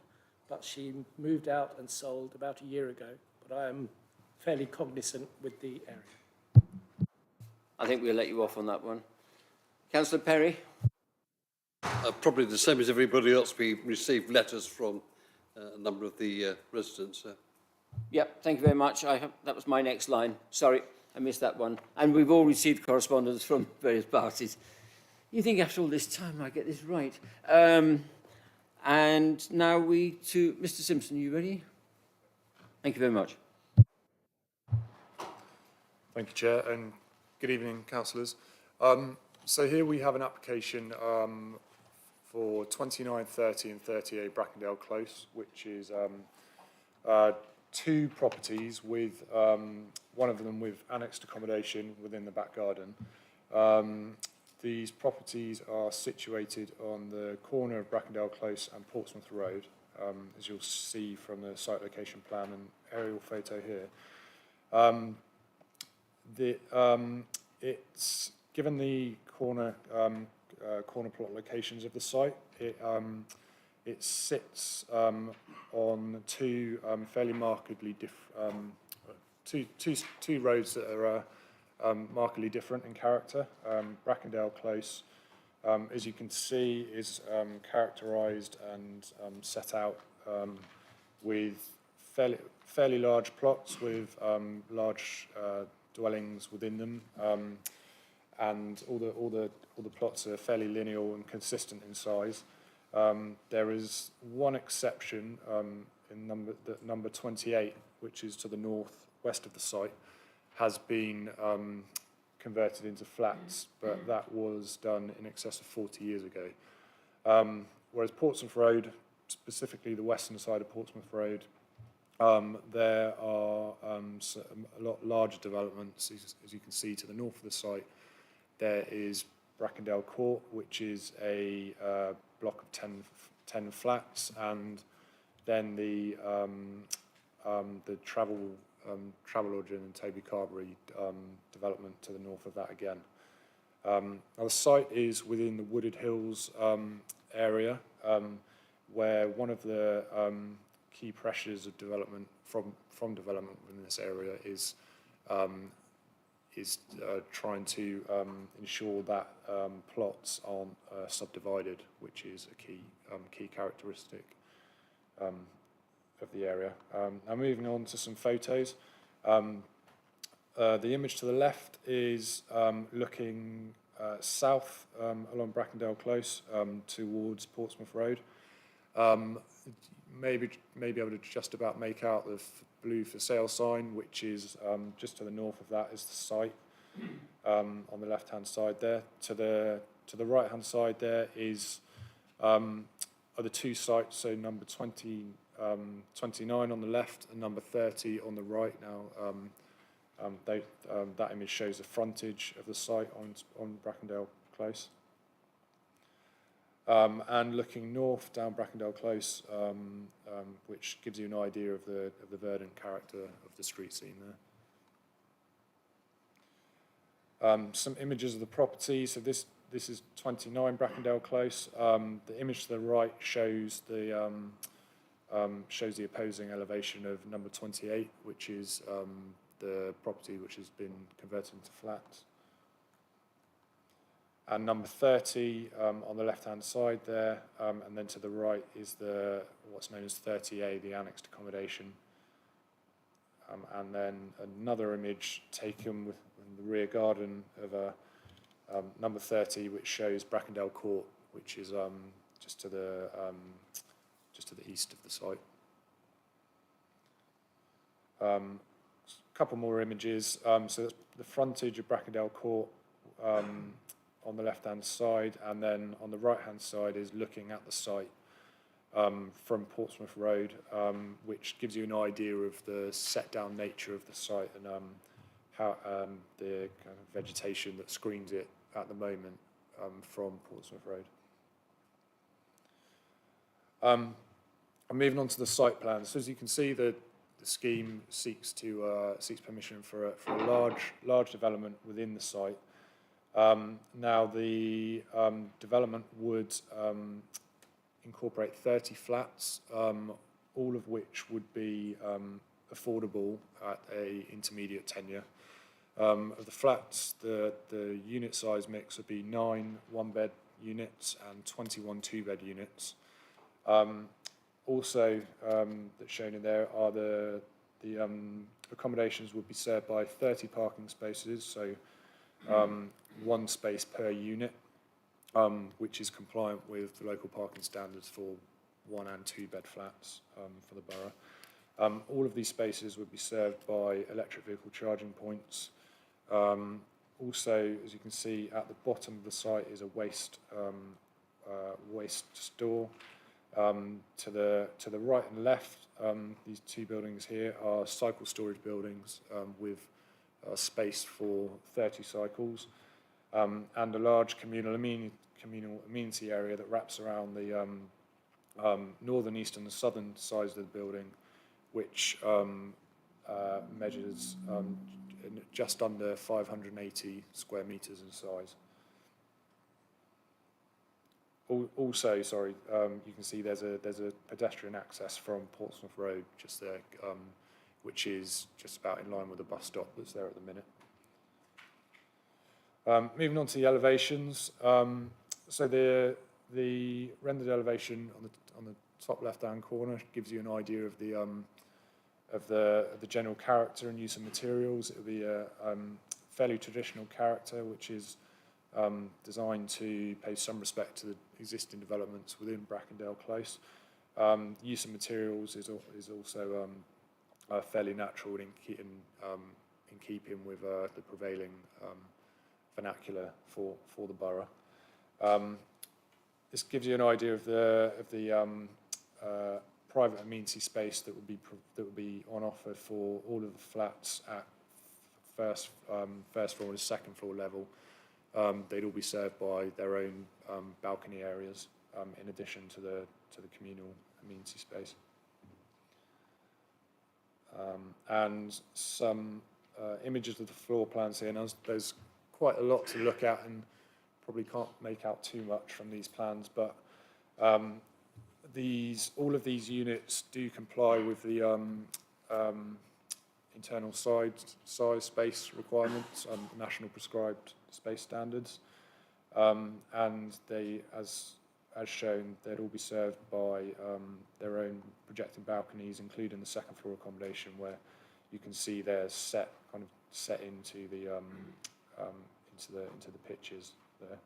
but she moved out and sold about a year ago. But I am fairly cognizant with the area. I think we'll let you off on that one. Councillor Perry. Probably the same as everybody else. We received letters from a number of the residents. Yep, thank you very much. That was my next line. Sorry, I missed that one. And we've all received correspondence from various parties. You think after all this time I get this right. And now to Mr. Simpson. Are you ready? Thank you very much. Thank you, Chair, and good evening, councillors. So here we have an application for 29, 30 and 38 Brackendale Close, which is 2 properties with one of them with annexed accommodation within the back garden. These properties are situated on the corner of Brackendale Close and Portsmouth Road, as you'll see from the site location plan and aerial photo here. It's given the corner plot locations of the site. It sits on 2 fairly markedly different two roads that are markedly different in character. Brackendale Close, as you can see, is characterised and set out with fairly large plots with large dwellings within them, and all the plots are fairly lineal and consistent in size. There is one exception in number 28, which is to the northwest of the site, has been converted into flats, but that was done in excess of 40 years ago. Whereas Portsmouth Road, specifically the western side of Portsmouth Road, there are a lot larger developments. As you can see to the north of the site, there is Brackendale Court, which is a block of 10 flats, and then the Travelodge and Toby Carberry development to the north of that again. Now the site is within the Wooded Hills area, where one of the key pressures of development from development within this area is trying to ensure that plots aren't subdivided, which is a key characteristic of the area. Now moving on to some photos. The image to the left is looking south along Brackendale Close towards Portsmouth Road. Maybe able to just about make out the blue for sale sign, which is just to the north of that is the site on the left hand side there. To the right hand side there is are the 2 sites, so number 29 on the left and number 30 on the right. Now that image shows the frontage of the site on Brackendale Close. And looking north down Brackendale Close, which gives you an idea of the verdant character of the street scene there. Some images of the property. So this is 29 Brackendale Close. The image to the right shows the opposing elevation of number 28, which is the property which has been converted into flats. And number 30 on the left-hand side there, and then to the right is what's known as 30A, the annexed accommodation. And then another image taken within the rear garden of number 30, which shows Brackendale Court, which is just to the east of the site. A couple more images. So that's the frontage of Brackendale Court on the left-hand side, and then on the right-hand side is looking at the site. from Portsmouth Road, which gives you an idea of the set-down nature of the site and how the kind of vegetation that screens it at the moment from Portsmouth Road. I'm moving on to the site plan. So as you can see, the scheme seeks permission for a large development within the site. Now the development would incorporate 30 flats, all of which would be affordable at a intermediate tenure. Of the flats, the unit size mix would be 9 one-bed units and 21 two-bed units. Also, that's shown in there are the accommodations would be served by 30 parking spaces, so 1 space per unit, which is compliant with the local parking standards for 1 and 2 bed flats for the borough. All of these spaces would be served by electric vehicle charging points. Also, as you can see, at the bottom of the site is a waste store. To the right and left, these 2 buildings here are cycle storage buildings with space for 30 cycles, and a large communal amenity area that wraps around the northern, eastern and southern sides of the building, which measures just under 580 square metres in size. Also, sorry, you can see there's a pedestrian access from Portsmouth Road just there, which is just about in line with the bus stop that's there at the minute. Moving on to the elevations. So the rendered elevation on the top left-hand corner gives you an idea of the general character and use of materials. It will be a fairly traditional character, which is designed to pay some respect to the existing developments within Brackendale Close. Use of materials is also fairly natural in keeping with the prevailing vernacular for the borough. This gives you an idea of the private amenity space that would be on offer for all of the flats at first floor and second floor level. They'd all be served by their own balcony areas, in addition to the communal amenity space. And some images of the floor plans here. Now, there's quite a lot to look at, and probably can't make out too much from these plans, but all of these units do comply with the internal size space requirements, national prescribed space standards, and they, as shown, they'd all be served by their own projecting balconies, including the second floor accommodation, where you can see they're set into the pitches there.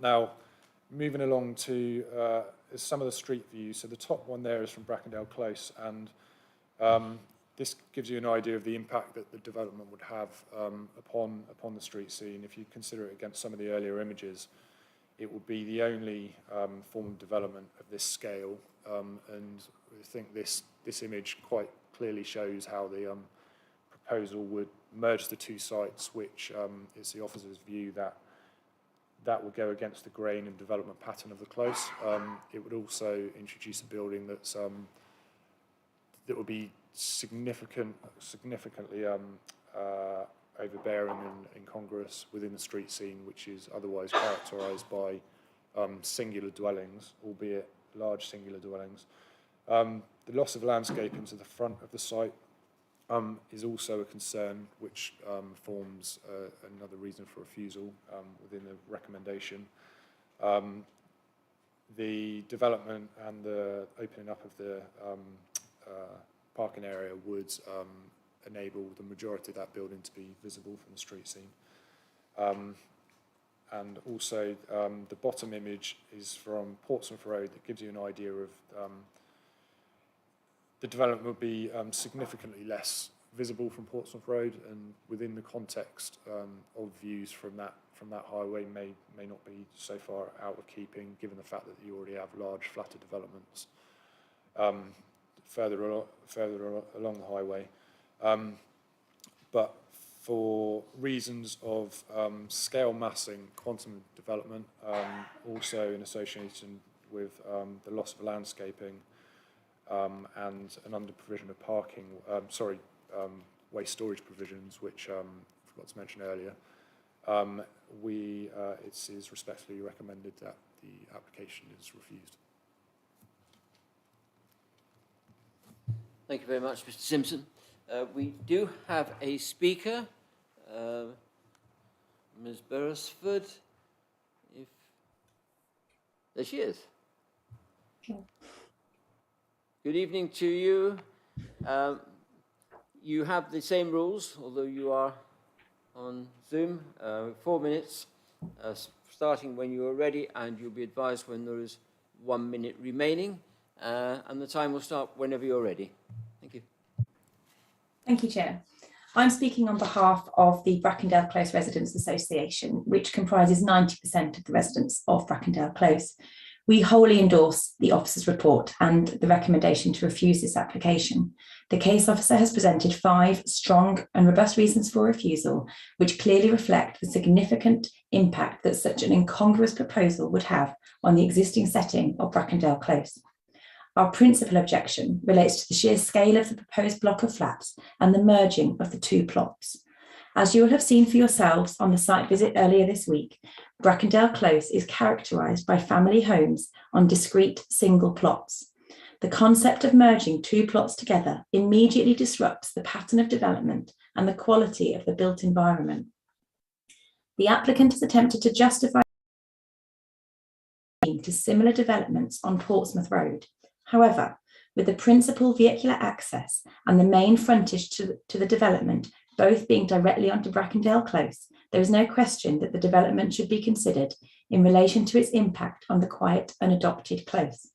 Now, moving along to some of the street views. So the top one there is from Brackendale Close, and this gives you an idea of the impact that the development would have upon the street scene. If you consider it against some of the earlier images, it would be the only form of development of this scale, and I think this image quite clearly shows how the proposal would merge the 2 sites, which is the officer's view that would go against the grain and development pattern of the close. It would also introduce a building that would be significantly overbearing and incongruous within the street scene, which is otherwise characterised by singular dwellings, albeit large singular dwellings. The loss of landscaping to the front of the site is also a concern, which forms another reason for refusal within the recommendation. The development and the opening up of the parking area would enable the majority of that building to be visible from the street scene. And also the bottom image is from Portsmouth Road that gives you an idea of the development would be significantly less visible from Portsmouth Road, and within the context of views from that highway may not be so far out of keeping, given the fact that you already have large flatter developments further along the highway. But for reasons of scale massing, quantum development, also in association with the loss of landscaping and an under provision of parking, waste storage provisions, which I forgot to mention earlier, it is respectfully recommended that the application is refused. Thank you very much, Mr. Simpson. We do have a speaker, Ms. Beresford. There she is. Good evening to you. You have the same rules, although you are on Zoom. 4 minutes, starting when you are ready, and you'll be advised when there is 1 minute remaining, and the time will start whenever you're ready. Thank you. Thank you, Chair. I'm speaking on behalf of the Brackendale Close Residents Association, which comprises 90% of the residents of Brackendale Close. We wholly endorse the officer's report and the recommendation to refuse this application. The case officer has presented 5 strong and robust reasons for refusal, which clearly reflect the significant impact that such an incongruous proposal would have on the existing setting of Brackendale Close. Our principal objection relates to the sheer scale of the proposed block of flats and the merging of the 2 plots. As you will have seen for yourselves on the site visit earlier this week, Brackendale Close is characterised by family homes on discrete single plots. The concept of merging 2 plots together immediately disrupts the pattern of development and the quality of the built environment. The applicant has attempted to justify to similar developments on Portsmouth Road. However, with the principal vehicular access and the main frontage to the development both being directly onto Brackendale Close, there is no question that the development should be considered in relation to its impact on the quiet and adopted close.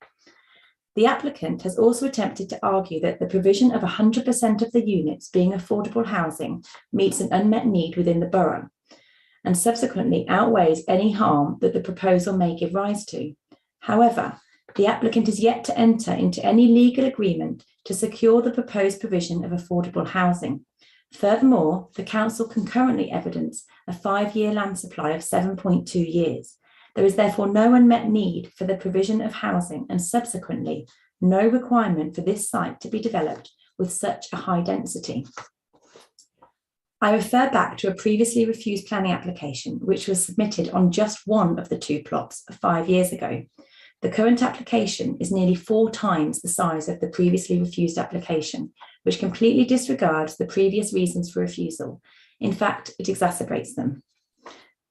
The applicant has also attempted to argue that the provision of 100% of the units being affordable housing meets an unmet need within the borough, and subsequently outweighs any harm that the proposal may give rise to. However, the applicant is yet to enter into any legal agreement to secure the proposed provision of affordable housing. Furthermore, the council can currently evidence a 5-year land supply of 7.2 years. There is therefore no unmet need for the provision of housing and subsequently no requirement for this site to be developed with such a high density. I refer back to a previously refused planning application which was submitted on just one of the 2 plots 5 years ago. The current application is nearly 4 times the size of the previously refused application, which completely disregards the previous reasons for refusal. In fact, it exacerbates them.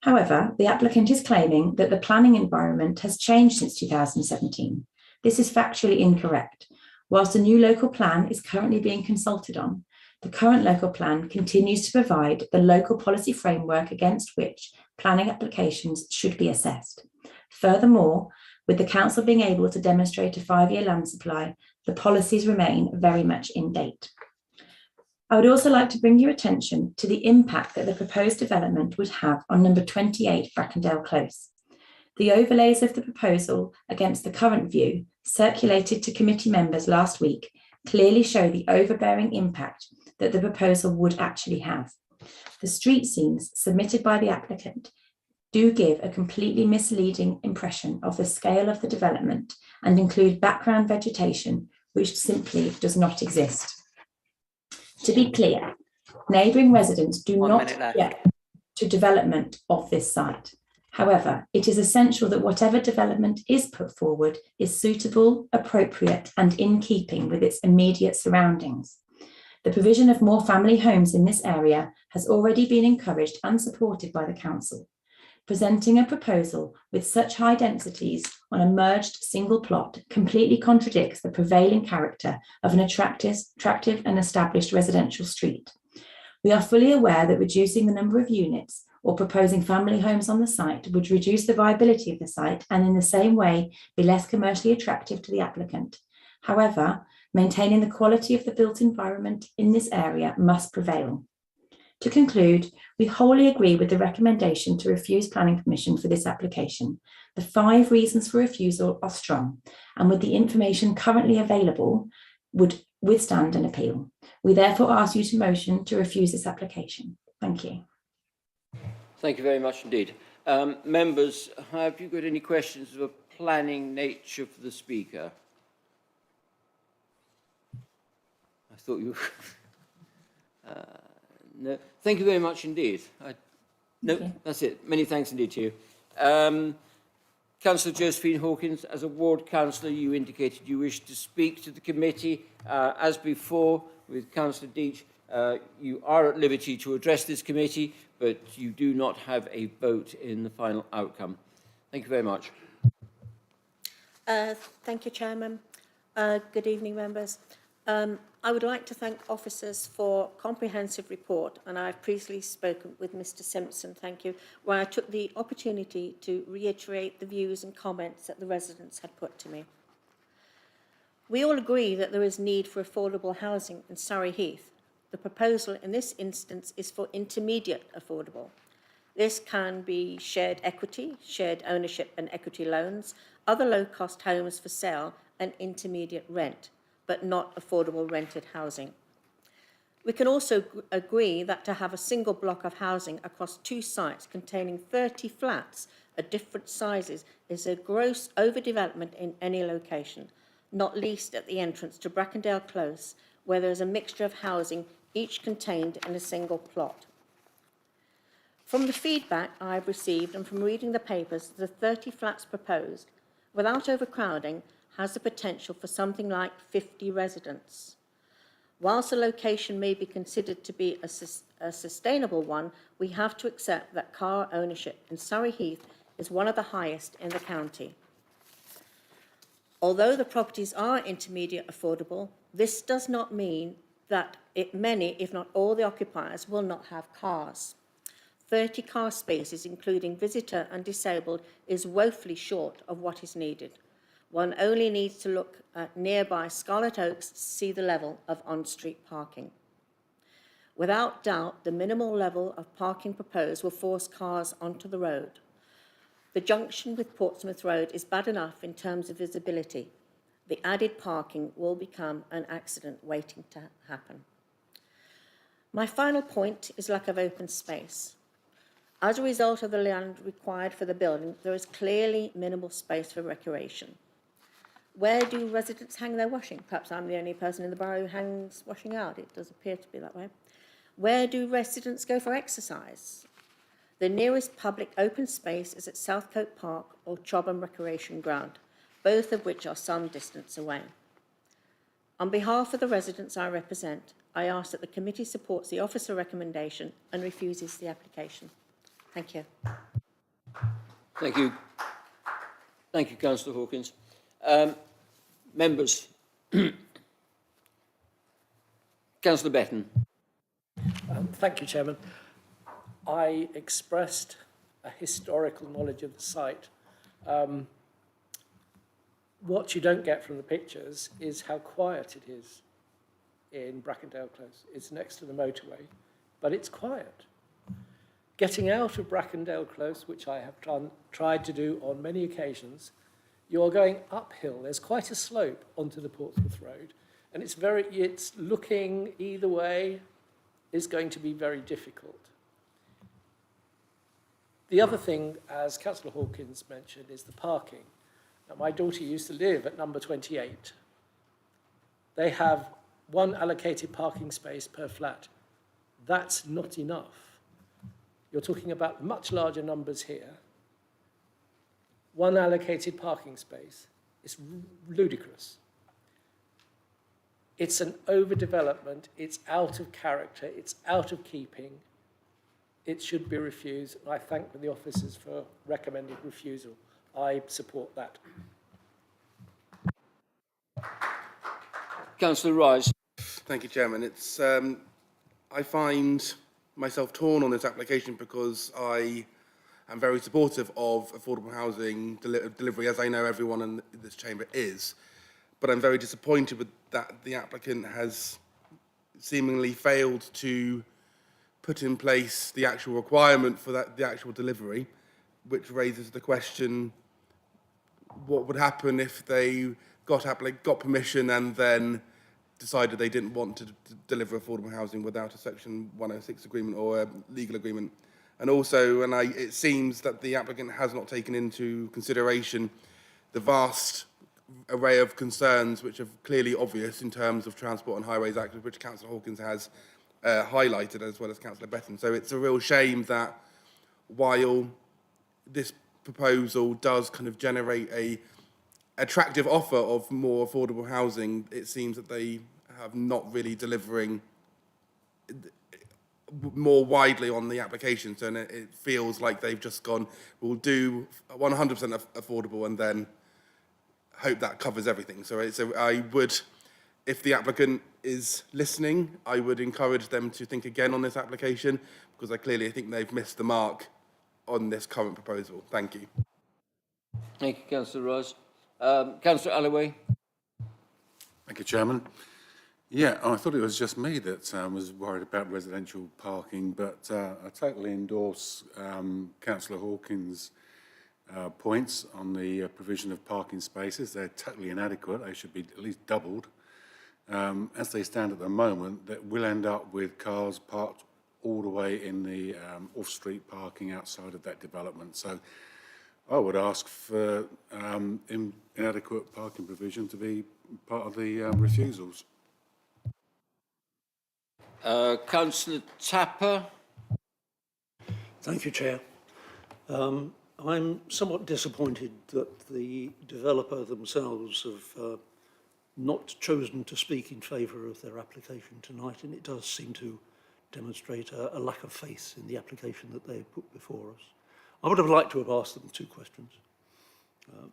However, the applicant is claiming that the planning environment has changed since 2017. This is factually incorrect. Whilst a new local plan is currently being consulted on, the current local plan continues to provide the local policy framework against which planning applications should be assessed. Furthermore, with the council being able to demonstrate a 5-year land supply, the policies remain very much in date. I would also like to bring your attention to the impact that the proposed development would have on number 28 Brackendale Close. The overlays of the proposal against the current view, circulated to committee members last week, clearly show the overbearing impact that the proposal would actually have. The street scenes submitted by the applicant do give a completely misleading impression of the scale of the development and include background vegetation which simply does not exist. To be clear, neighbouring residents do not object to development of this site. However, it is essential that whatever development is put forward is suitable, appropriate and in keeping with its immediate surroundings. The provision of more family homes in this area has already been encouraged and supported by the council. Presenting a proposal with such high densities on a merged single plot completely contradicts the prevailing character of an attractive and established residential street. We are fully aware that reducing the number of units or proposing family homes on the site would reduce the viability of the site and in the same way be less commercially attractive to the applicant. However, Maintaining the quality of the built environment in this area must prevail. To conclude, we wholly agree with the recommendation to refuse planning permission for this application. The 5 reasons for refusal are strong, and with the information currently available, would withstand an appeal. We therefore ask you to motion to refuse this application. Thank you. Thank you very much indeed. Members, have you got any questions of a planning nature for the speaker? I thought you no. Thank you very much indeed. No, that's it. Many thanks indeed to you. Councillor Josephine Hawkins, as a ward councillor, you indicated you wish to speak to the committee. As before, with Councillor Deach, you are at liberty to address this committee, but you do not have a vote in the final outcome. Thank you very much. Thank you, Chairman. Good evening, members. I would like to thank officers for a comprehensive report, and I've previously spoken with Mr. Simpson, thank you, where I took the opportunity to reiterate the views and comments that the residents had put to me. We all agree that there is need for affordable housing in Surrey Heath. The proposal in this instance is for intermediate affordable. This can be shared equity, shared ownership and equity loans, other low-cost homes for sale and intermediate rent, but not affordable rented housing. We can also agree that to have a single block of housing across 2 sites containing 30 flats at different sizes is a gross overdevelopment in any location, not least at the entrance to Brackendale Close, where there is a mixture of housing, each contained in a single plot. From the feedback I've received and from reading the papers, the 30 flats proposed, without overcrowding, has the potential for something like 50 residents. Whilst the location may be considered to be a sustainable one, we have to accept that car ownership in Surrey Heath is one of the highest in the county. Although the properties are intermediate affordable, this does not mean that many, if not all, the occupiers will not have cars. 30 car spaces, including visitor and disabled, is woefully short of what is needed. One only needs to look at nearby Scarlet Oaks to see the level of on-street parking. Without doubt, the minimal level of parking proposed will force cars onto the road. The junction with Portsmouth Road is bad enough in terms of visibility. The added parking will become an accident waiting to happen. My final point is lack of open space. As a result of the land required for the building, there is clearly minimal space for recreation. Where do residents hang their washing? Perhaps I'm the only person in the borough who hangs washing out. It does appear to be that way. Where do residents go for exercise? The nearest public open space is at Southcote Park or Chobham Recreation Ground, both of which are some distance away. On behalf of the residents I represent, I ask that the committee supports the officer recommendation and refuses the application. Thank you. Thank you. Thank you, Councillor Hawkins. Members. Councillor Betton. Thank you, Chairman. I expressed a historical knowledge of the site. What you don't get from the pictures is how quiet it is in Brackendale Close. It's next to the motorway, but it's quiet. Getting out of Brackendale Close, which I have tried to do on many occasions, you're going uphill. There's quite a slope onto the Portsmouth Road, and it's looking either way is going to be very difficult. The other thing, as Councillor Hawkins mentioned, is the parking. Now, my daughter used to live at number 28. They have 1 allocated parking space per flat. That's not enough. You're talking about much larger numbers here. 1 allocated parking space is ludicrous. It's an overdevelopment. It's out of character. It's out of keeping. It should be refused. I thank the officers for recommending refusal. I support that. Councillor Rise. Thank you, Chairman. It's, I find myself torn on this application because I am very supportive of affordable housing delivery, as I know everyone in this chamber is. but I'm very disappointed with that the applicant has seemingly failed to put in place the actual requirement for the actual delivery, which raises the question, what would happen if they got permission and then decided they didn't want to deliver affordable housing without a Section 106 agreement or a legal agreement? And also, it seems that the applicant has not taken into consideration the vast array of concerns which are clearly obvious in terms of Transport and Highways Act, which Councillor Hawkins has highlighted, as well as Councillor Betton. So it's a real shame that while this proposal does kind of generate a attractive offer of more affordable housing, it seems that they have not really delivering more widely on the applications, and it feels like they've just gone, we'll do 100% affordable and then hope that covers everything. So I would, if the applicant is listening, I would encourage them to think again on this application, because I clearly think they've missed the mark on this current proposal. Thank you. Thank you, Councillor Ross. Councillor Allaway. Thank you, Chairman. Yeah, I thought it was just me that was worried about residential parking, but I totally endorse Councillor Hawkins' points on the provision of parking spaces. They're totally inadequate. They should be at least doubled. As they stand at the moment, that will end up with cars parked all the way in the off-street parking outside of that development. So I would ask for inadequate parking provision to be part of the refusals. Councillor Tapper. Thank you, Chair. I'm somewhat disappointed that the developer themselves have not chosen to speak in favour of their application tonight, and it does seem to demonstrate a lack of faith in the application that they put before us. I would have liked to have asked them two questions.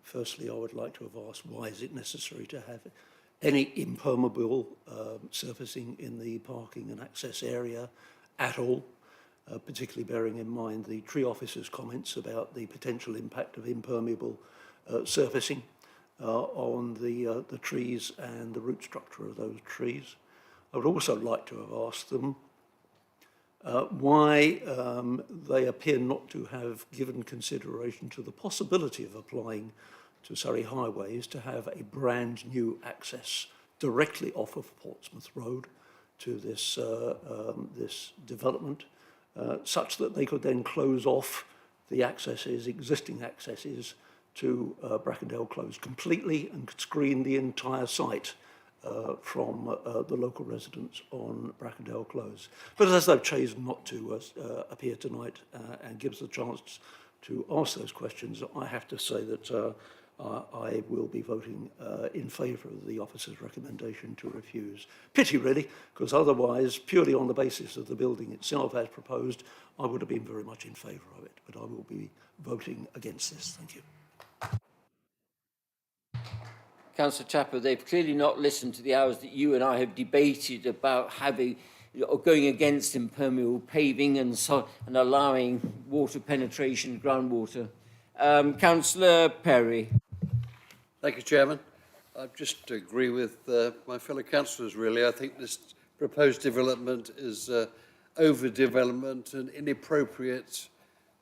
Firstly, I would like to have asked, why is it necessary to have any impermeable surfacing in the parking and access area at all, particularly bearing in mind the tree officer's comments about the potential impact of impermeable surfacing on the trees and the root structure of those trees. I would also like to have asked them why they appear not to have given consideration to the possibility of applying to Surrey Highways to have a brand new access directly off of Portsmouth Road to this, this development, such that they could then close off the accesses, existing accesses to Brackendale Close completely and screen the entire site from the local residents on Brackendale Close. But as they've chosen not to appear tonight and gives the chance to ask those questions, I have to say that I will be voting in favour of the officer's recommendation to refuse. Pity, really, because otherwise, purely on the basis of the building itself as proposed, I would have been very much in favour of it. But I will be voting against this. Thank you. Councillor Tapper, they've clearly not listened to the hours that you and I have debated about having or going against impermeable paving and allowing water penetration, groundwater. Councillor Perry. Thank you, Chairman. I just agree with my fellow councillors, really. I think this proposed development is overdevelopment and inappropriate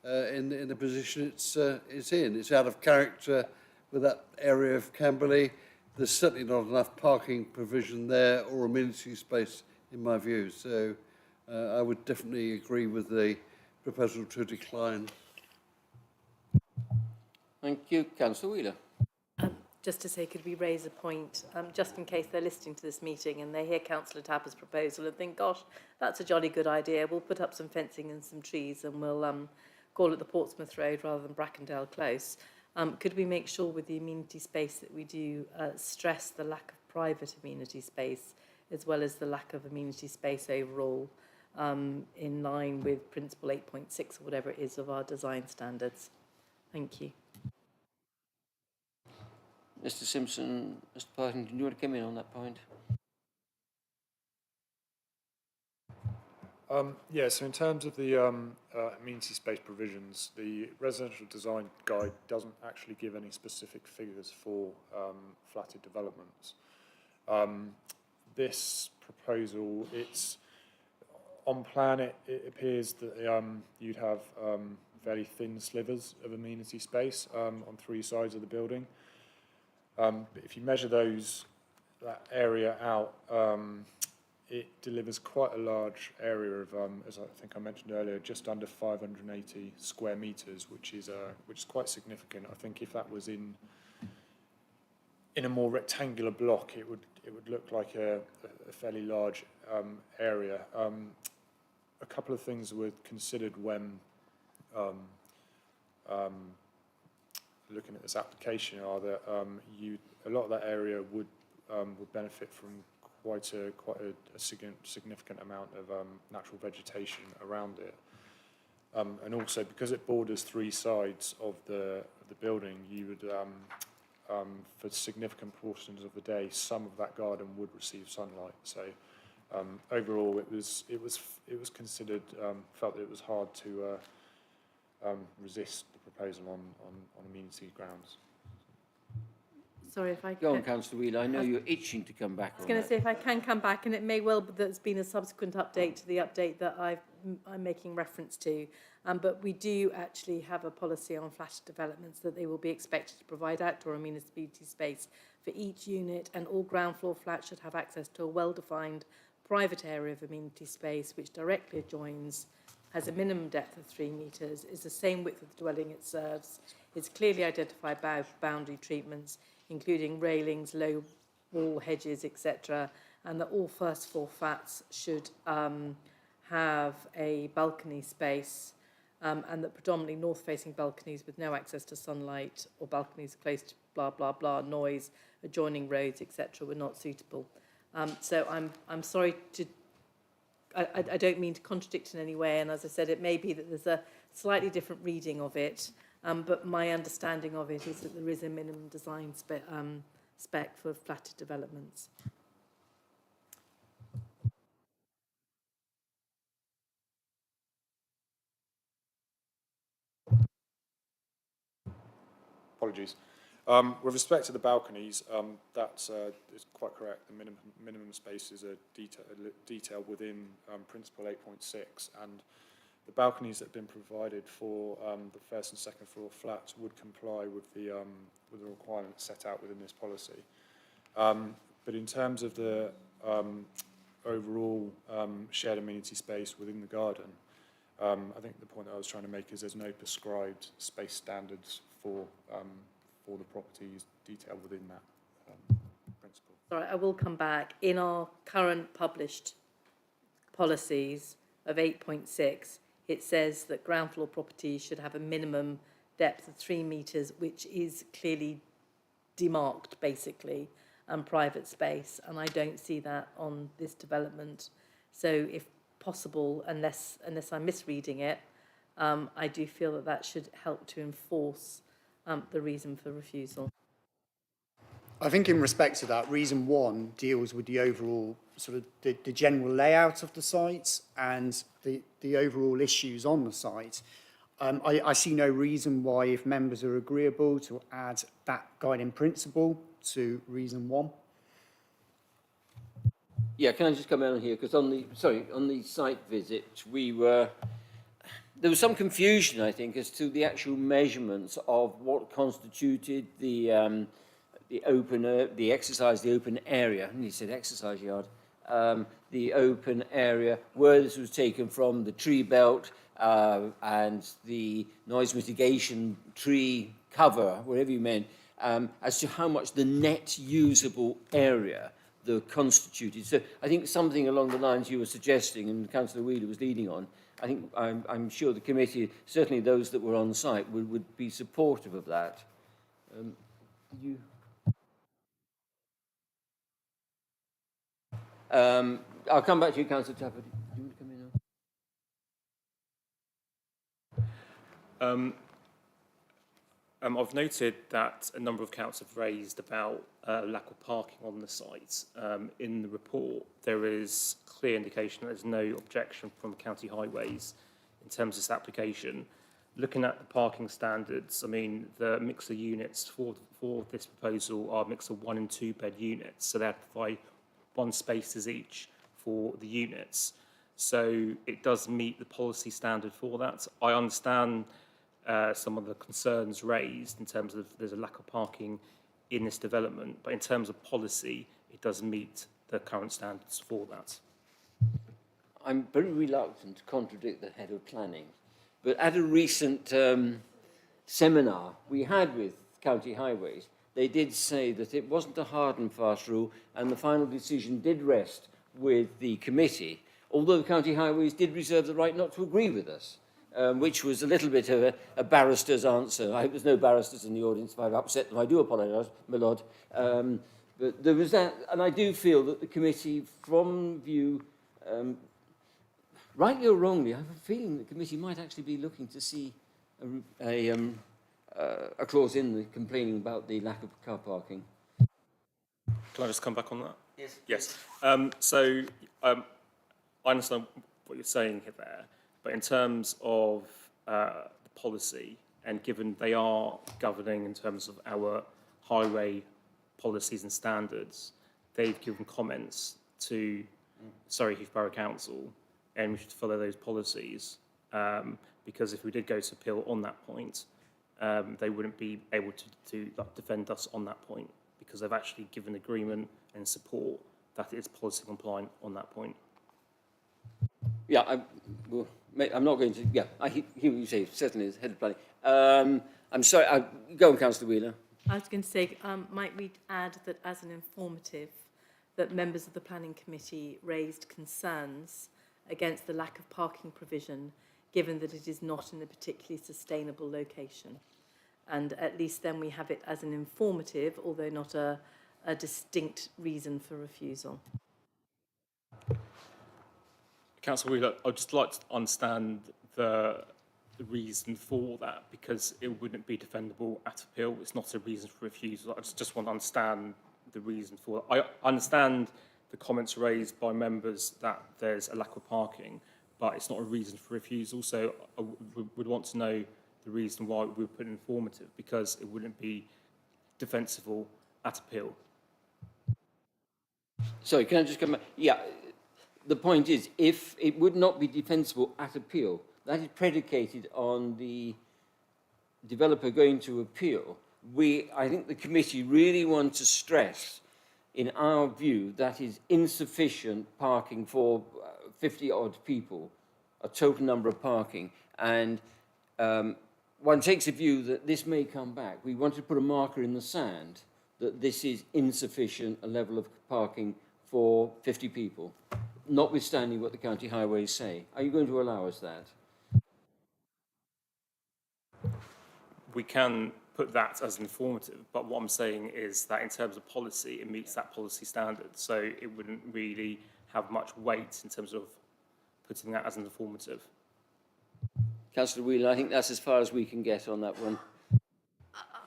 in the position it's in. It's out of character with that area of Camberley. There's certainly not enough parking provision there or amenity space, in my view. So I would definitely agree with the proposal to decline. Thank you. Councillor Wheeler. Just to say, could we raise a point, just in case they're listening to this meeting and they hear Councillor Tapper's proposal and think, gosh, that's a jolly good idea, we'll put up some fencing and some trees and we'll call it the Portsmouth Road rather than Brackendale Close. Could we make sure with the amenity space that we do stress the lack of private amenity space as well as the lack of amenity space overall in line with Principle 8.6 or whatever it is of our design standards? Thank you. Mr Simpson, Mr Partington, do you want to come in on that point? Yeah, so in terms of the amenity space provisions, the residential design guide doesn't actually give any specific figures for flatted developments. This proposal, it's on plan, it appears that you'd have fairly thin slivers of amenity space on three sides of the building. But if you measure that area out, it delivers quite a large area of, as I think I mentioned earlier, just under 580 square meters, which is quite significant. I think if that was in a more rectangular block, it would look like a fairly large area. A couple of things were considered when looking at this application are that a lot of that area would benefit from quite a significant amount of natural vegetation around it, and also because it borders three sides of the building, you would for significant portions of the day, some of that garden would receive sunlight. So overall, it was considered, felt that it was hard to resist the proposal on amenity grounds. Sorry if I Go on, can. Councillor Wheeler. I know you're itching to come back I was on going to that. say, if I can come back, and it may well be that there's been a subsequent update to the update that I'm making reference to, but we do actually have a policy on flat developments that they will be expected to provide outdoor amenity space for each unit, and all ground floor flats should have access to a well-defined private area of amenity space which directly adjoins, has a minimum depth of 3 metres, is the same width of the dwelling it serves, is clearly identified by boundary treatments, including railings, low wall hedges, etc., and that all first floor flats should have a balcony space, and that predominantly north-facing balconies with no access to sunlight or balconies close to blah, blah, blah, noise, adjoining roads, etc., were not suitable. So I'm sorry to... I don't mean to contradict in any way, and as I said, it may be that there's a slightly different reading of it, but my understanding of it is that there is a minimum design spec for flatted developments. Apologies. With respect to the balconies, that's is quite correct. The minimum spaces are detailed within Principle 8.6, and the balconies that have been provided for the first and second floor flats would comply with the requirements set out within this policy. But in terms of the overall shared amenity space within the garden, I think the point that I was trying to make is there's no prescribed space standards for the properties detailed within that principle. Sorry, I will come back. In our current published policies of 8.6, it says that ground floor properties should have a minimum depth of 3 metres, which is clearly demarked, basically, and private space, and I don't see that on this development. So if possible, unless I'm misreading it, I do feel that that should help to enforce the reason for refusal. I think in respect to that, reason 1 deals with the overall sort of the general layout of the site and the overall issues on the site. I see no reason why, if members are agreeable, to add that guiding principle to reason 1. Yeah, can I just come in here? Because on the site visit, there was some confusion, I think, as to the actual measurements of what constituted the open area. And he said exercise yard. The open area where this was taken from, the tree belt and the noise mitigation tree cover, whatever you meant, as to how much the net usable area the constituted. So I think something along the lines you were suggesting and Councillor Wheeler was leading on, I think I'm sure the committee, certainly those that were on site, would be supportive of that. I'll come back to you, Councillor Tapper. Do you want to come in now? I've noted that a number of councils have raised about lack of parking on the site. In the report, there is clear indication that there's no objection from County Highways in terms of this application. Looking at the parking standards, I mean, the mix of units for this proposal are a mix of 1 and 2 bed units, so they have to provide 1 spaces each for the units. So it does meet the policy standard for that. I understand some of the concerns raised in terms of there's a lack of parking in this development, but in terms of policy, it does meet the current standards for that. I'm very reluctant to contradict the head of planning, but at a recent seminar we had with County Highways, they did say that it wasn't a hard and fast rule, and the final decision did rest with the committee, although the County Highways did reserve the right not to agree with us. Which was a little bit of a barrister's answer. I hope there's no barristers in the audience. If I've upset them, I do apologise, my lord. But there was that, and I do feel that the committee, from view, rightly or wrongly, I have a feeling the committee might actually be looking to see a clause in the complaining about the lack of car parking. Can I just come back on that? Yes. Yes. I understand what you're saying here there. But in terms of the policy, and given they are governing in terms of our highway policies and standards, they've given comments to Surrey Heath Borough Council, and we should follow those policies. Because if we did go to appeal on that point, they wouldn't be able to defend us on that point, because they've actually given agreement and support that it is policy compliant on that point. Yeah, I'm not going to. Yeah, I hear what you say. Certainly, as head of planning. I'm sorry. Go on, Councillor Wheeler. I was going to say, might we add that as an informative, that members of the planning committee raised concerns against the lack of parking provision, given that it is not in a particularly sustainable location, and at least then we have it as an informative, although not a distinct reason for refusal. Councillor Wheeler, I'd just like to understand the reason for that, because it wouldn't be defendable at appeal. It's not a reason for refusal. I just want to understand the reason for it. I understand the comments raised by members that there's a lack of parking, but it's not a reason for refusal. So I would want to know the reason why we put informative, because it wouldn't be defensible at appeal. Sorry, can I just come back? Yeah. The point is, if it would not be defensible at appeal, that is predicated on the developer going to appeal. I think the committee really want to stress, in our view, that is insufficient parking for 50-odd people, a total number of parking. And one takes a view that this may come back. We want to put a marker in the sand that this is insufficient, a level of parking for 50 people. Notwithstanding what the county highways say. Are you going to allow us that? We can put that as informative, but what I'm saying is that in terms of policy, it meets that policy standard, so it wouldn't really have much weight in terms of putting that as an informative. Councillor Wheeler, I think that's as far as we can get on that one.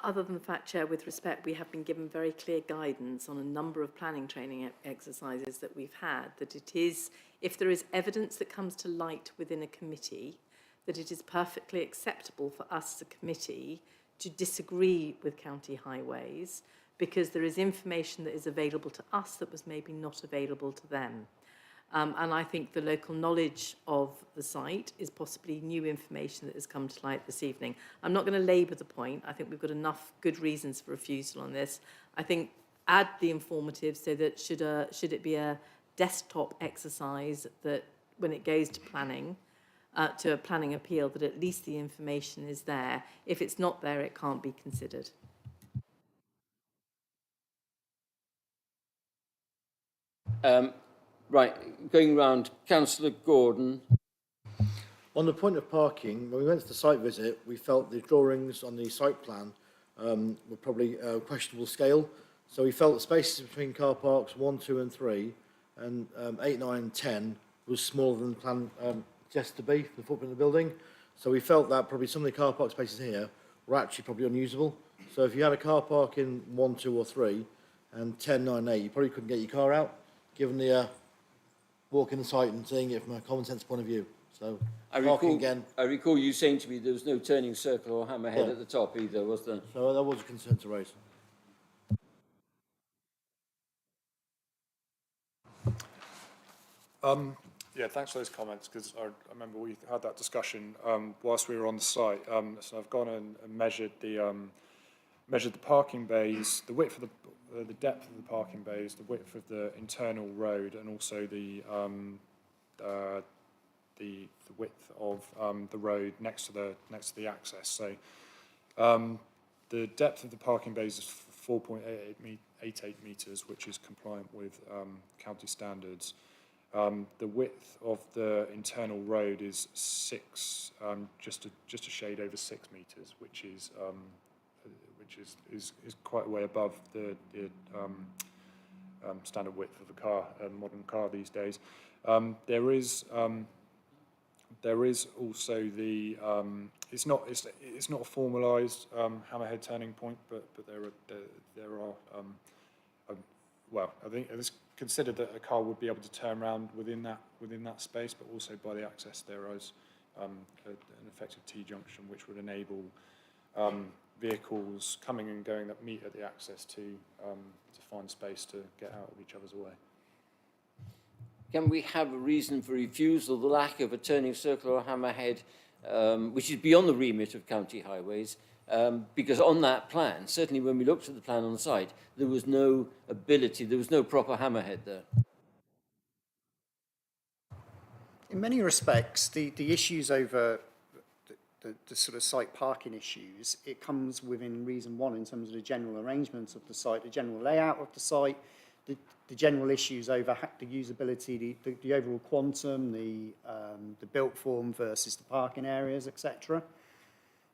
Other than the fact, Chair, with respect, we have been given very clear guidance on a number of planning training exercises that we've had, that it is, if there is evidence that comes to light within a committee, that it is perfectly acceptable for us as a committee to disagree with County Highways, because there is information that is available to us that was maybe not available to them. And I think the local knowledge of the site is possibly new information that has come to light this evening. I'm not going to labour the point. I think we've got enough good reasons for refusal on this. I think add the informative so that should it be a desktop exercise, that when it goes to planning, to a planning appeal, that at least the information is there. If it's not there, it can't be considered. Right, going round, Councillor Gordon. On the point of parking, when we went to the site visit, we felt the drawings on the site plan were probably a questionable scale. So we felt the spaces between car parks 1, 2 and 3 and 8, 9 and 10 was smaller than the plan suggested to be for the footprint of the building. So we felt that probably some of the car park spaces here were actually probably unusable. So if you had a car park in 1, 2 or 3 and 10, 9, 8, you probably couldn't get your car out, given the walking the site and seeing it from a common sense point of view. So parking again. I recall you saying to me there was no turning circle or hammerhead Yeah. at the top either, was there? So that was a concern to raise. Yeah, thanks for those comments, because I remember we had that discussion whilst we were on the site. So I've gone and measured the parking bays, the width of the depth of the parking bays, the width of the internal road, and also the width of the road next to the access. So the depth of the parking bays is 4.88 metres, which is compliant with county standards. The width of the internal road is just a shade over 6 metres, which is quite a way above the standard width of a car, a modern car these days. There is also the it's not a formalised hammerhead turning point, but there are well, I think it's considered that a car would be able to turn around within that space, but also by the access there is an effective T-junction, which would enable vehicles coming and going that meet at the access to find space to get out of each other's way. Can we have a reason for refusal, the lack of a turning circle or hammerhead, which is beyond the remit of county highways? Because on that plan, certainly when we looked at the plan on the site, there was no ability, there was no proper hammerhead there. In many respects, the issues over the sort of site parking issues, it comes within reason 1 in terms of the general arrangements of the site, the general layout of the site, the general issues over the usability, the overall quantum, the built form versus the parking areas, etc.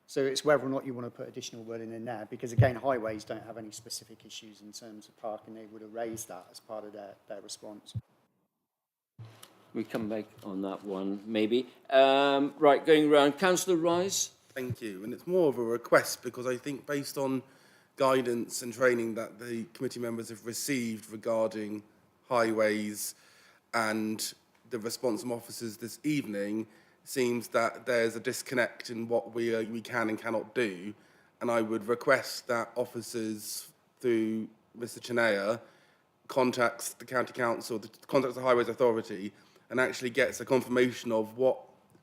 So it's whether or not you want to put additional wording in there, because again, highways don't have any specific issues in terms of parking. They would have raised that as part of their response. We come back on that one, maybe. Right, going around. Councillor Rise. Thank you. And it's more of a request, because I think based on guidance and training that the committee members have received regarding highways and the response from officers this evening, seems that there's a disconnect in what we can and cannot do. And I would request that officers, through Mr. Chenea, contacts the County Council, contacts the Highways Authority, and actually gets a confirmation of what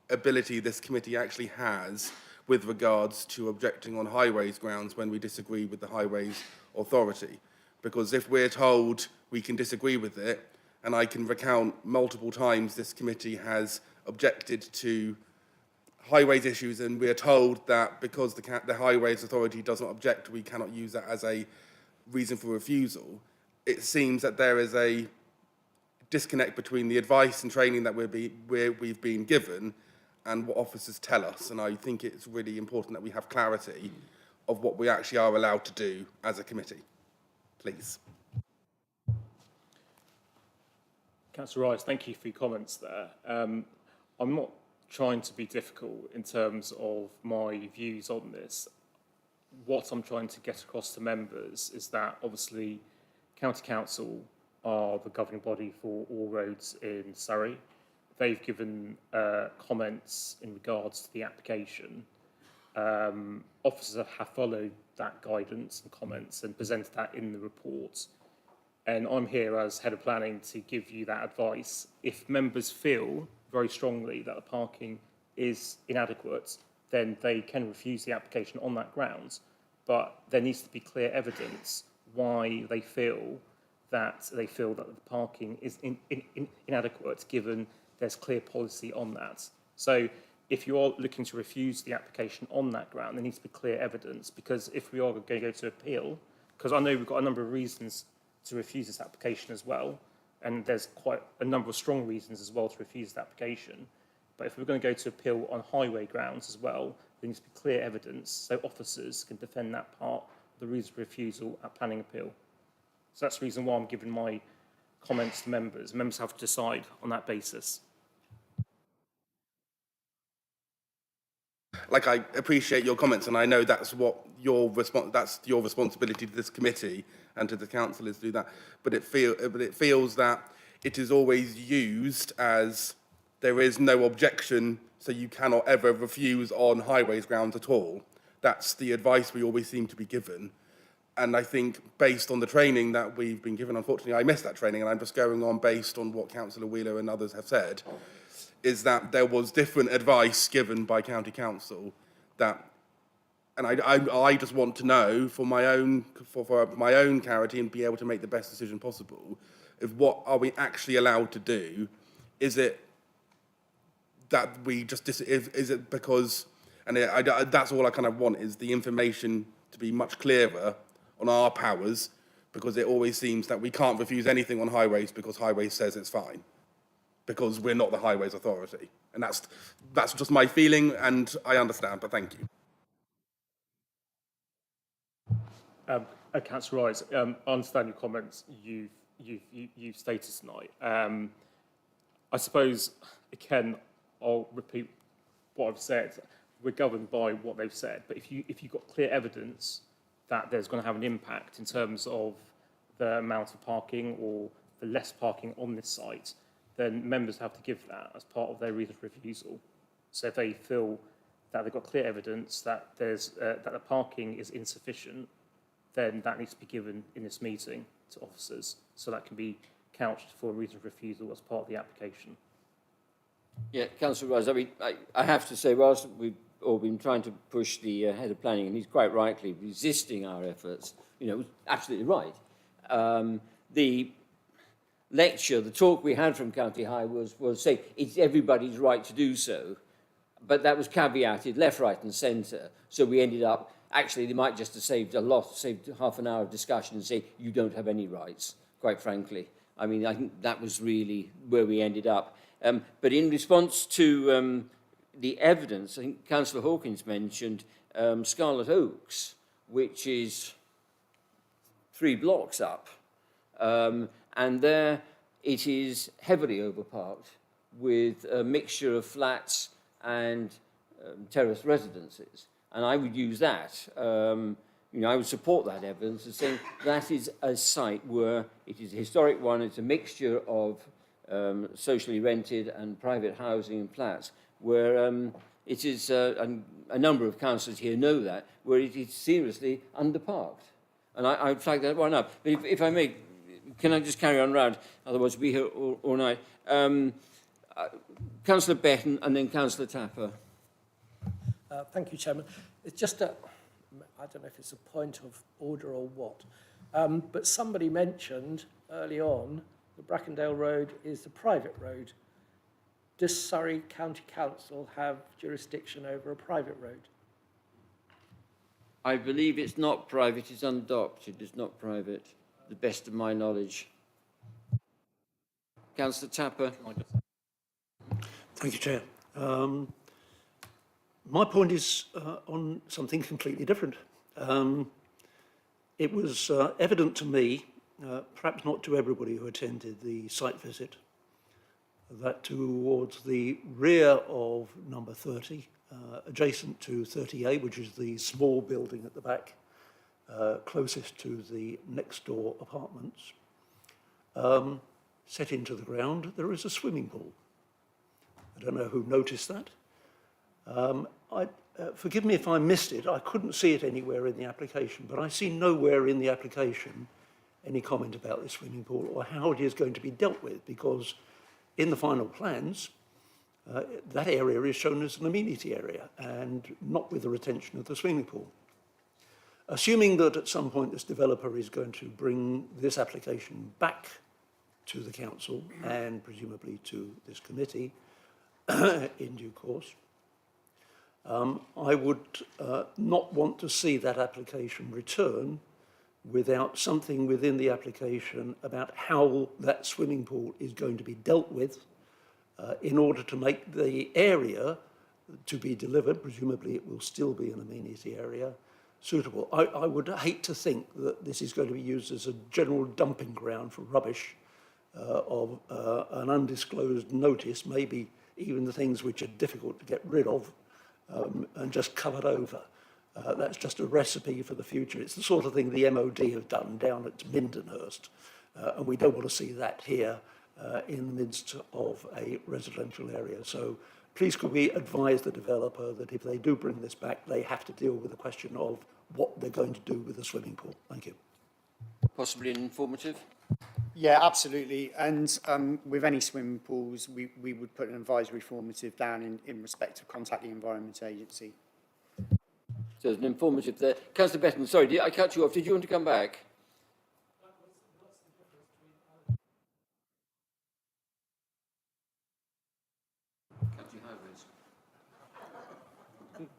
ability this committee actually has with regards to objecting on highways grounds when we disagree with the Highways Authority. Because if we're told we can disagree with it, and I can recount multiple times this committee has objected to highways issues, and we are told that because the Highways Authority does not object, we cannot use that as a reason for refusal, it seems that there is a disconnect between the advice and training that we've been given and what officers tell us. And I think it's really important that we have clarity of what we actually are allowed to do as a committee. Please. Councillor Rice, thank you for your comments there. I'm not trying to be difficult in terms of my views on this. What I'm trying to get across to members is that obviously County Council are the governing body for all roads in Surrey. They've given comments in regards to the application. Officers have followed that guidance and comments and presented that in the report. And I'm here as Head of Planning to give you that advice. If members feel very strongly that the parking is inadequate, then they can refuse the application on that grounds. But there needs to be clear evidence why they feel that the parking is inadequate, given there's clear policy on that. So if you are looking to refuse the application on that ground, there needs to be clear evidence, because if we are going to go to appeal, because I know we've got a number of reasons to refuse this application as well, and there's quite a number of strong reasons as well to refuse the application. But if we're going to go to appeal on highway grounds as well, there needs to be clear evidence so officers can defend that part of the reason for refusal at planning appeal. So that's the reason why I'm giving my comments to members. Members have to decide on that basis. like, I appreciate your comments, and I know that's what that's your responsibility to this committee and to the council is to do that. But it feels that it is always used as there is no objection, so you cannot ever refuse on highways grounds at all. That's the advice we always seem to be given. And I think based on the training that we've been given, unfortunately I missed that training, and I'm just going on based on what Councillor Wheeler and others have said, is that there was different advice given by County Council that, and I just want to know for my own clarity and be able to make the best decision possible, of what are we actually allowed to do? Is it that we just, is it because, and that's all I kind of want, is the information to be much clearer on our powers, because it always seems that we can't refuse anything on highways because highways says it's fine, because we're not the highways authority. And that's just my feeling, and I understand, but thank you. Councillor Rice, I understand your comments you've stated tonight. I suppose, again, I'll repeat what I've said. We're governed by what they've said, but if you've got clear evidence that there's going to have an impact in terms of the amount of parking or the less parking on this site, then members have to give that as part of their reason for refusal. So if they feel that they've got clear evidence that that the parking is insufficient, then that needs to be given in this meeting to officers, so that can be couched for a reason for refusal as part of the application. Yeah, Councillor Rice, I mean, I have to say, whilst we've all been trying to push the head of planning, and he's quite rightly resisting our efforts, you know, absolutely right. The lecture, the talk we had from County High was saying it's everybody's right to do so, but that was caveated left, right and centre. So we ended up, actually, they might just have saved half an hour of discussion and say, you don't have any rights, quite frankly. I mean, I think that was really where we ended up. But in response to the evidence, I think Councillor Hawkins mentioned Scarlet Oaks, which is 3 blocks up. And there it is heavily overparked with a mixture of flats and terrace residences. And I would use that, you know, I would support that evidence as saying that is a site where it is a historic one, it's a mixture of socially rented and private housing and flats, where it is, a number of councillors here know that, where it is seriously underparked. And I would flag that one up. But if I may, can I just carry on round? Otherwise we'll be here all night. Councillor Betton and then Councillor Tapper. Thank you, Chairman. It's just I don't know if it's a point of order or what, but somebody mentioned early on the Brackendale Road is a private road. Does Surrey County Council have jurisdiction over a private road? I believe it's not private, it's unadopted, it's not private, to the best of my knowledge. Councillor Tapper. Thank you, Chair. My point is on something completely different. It was evident to me, perhaps not to everybody who attended the site visit, that towards the rear of number 30, adjacent to 30A, which is the small building at the back, closest to the next door apartments, set into the ground, there is a swimming pool. I don't know who noticed that. Forgive me if I missed it. I couldn't see it anywhere in the application, but I see nowhere in the application any comment about the swimming pool or how it is going to be dealt with, because in the final plans, that area is shown as an amenity area and not with the retention of the swimming pool. Assuming that at some point this developer is going to bring this application back to the council and presumably to this committee in due course, I would not want to see that application return without something within the application about how that swimming pool is going to be dealt with in order to make the area to be delivered, presumably it will still be an amenity area, suitable. I would hate to think that this is going to be used as a general dumping ground for rubbish of an undisclosed notice, maybe even the things which are difficult to get rid of and just covered over. That's just a recipe for the future. It's the sort of thing the MOD have done down at Mindenhurst, and we don't want to see that here in the midst of a residential area. So please could we advise the developer that if they do bring this back, they have to deal with the question of what they're going to do with the swimming pool. Thank you. Possibly informative? Yeah, absolutely. And with any swimming pools, we would put an advisory formative down in respect of contact the Environment Agency. So there's an informative there. Councillor Betton, sorry, did I cut you off? Did you want to come back?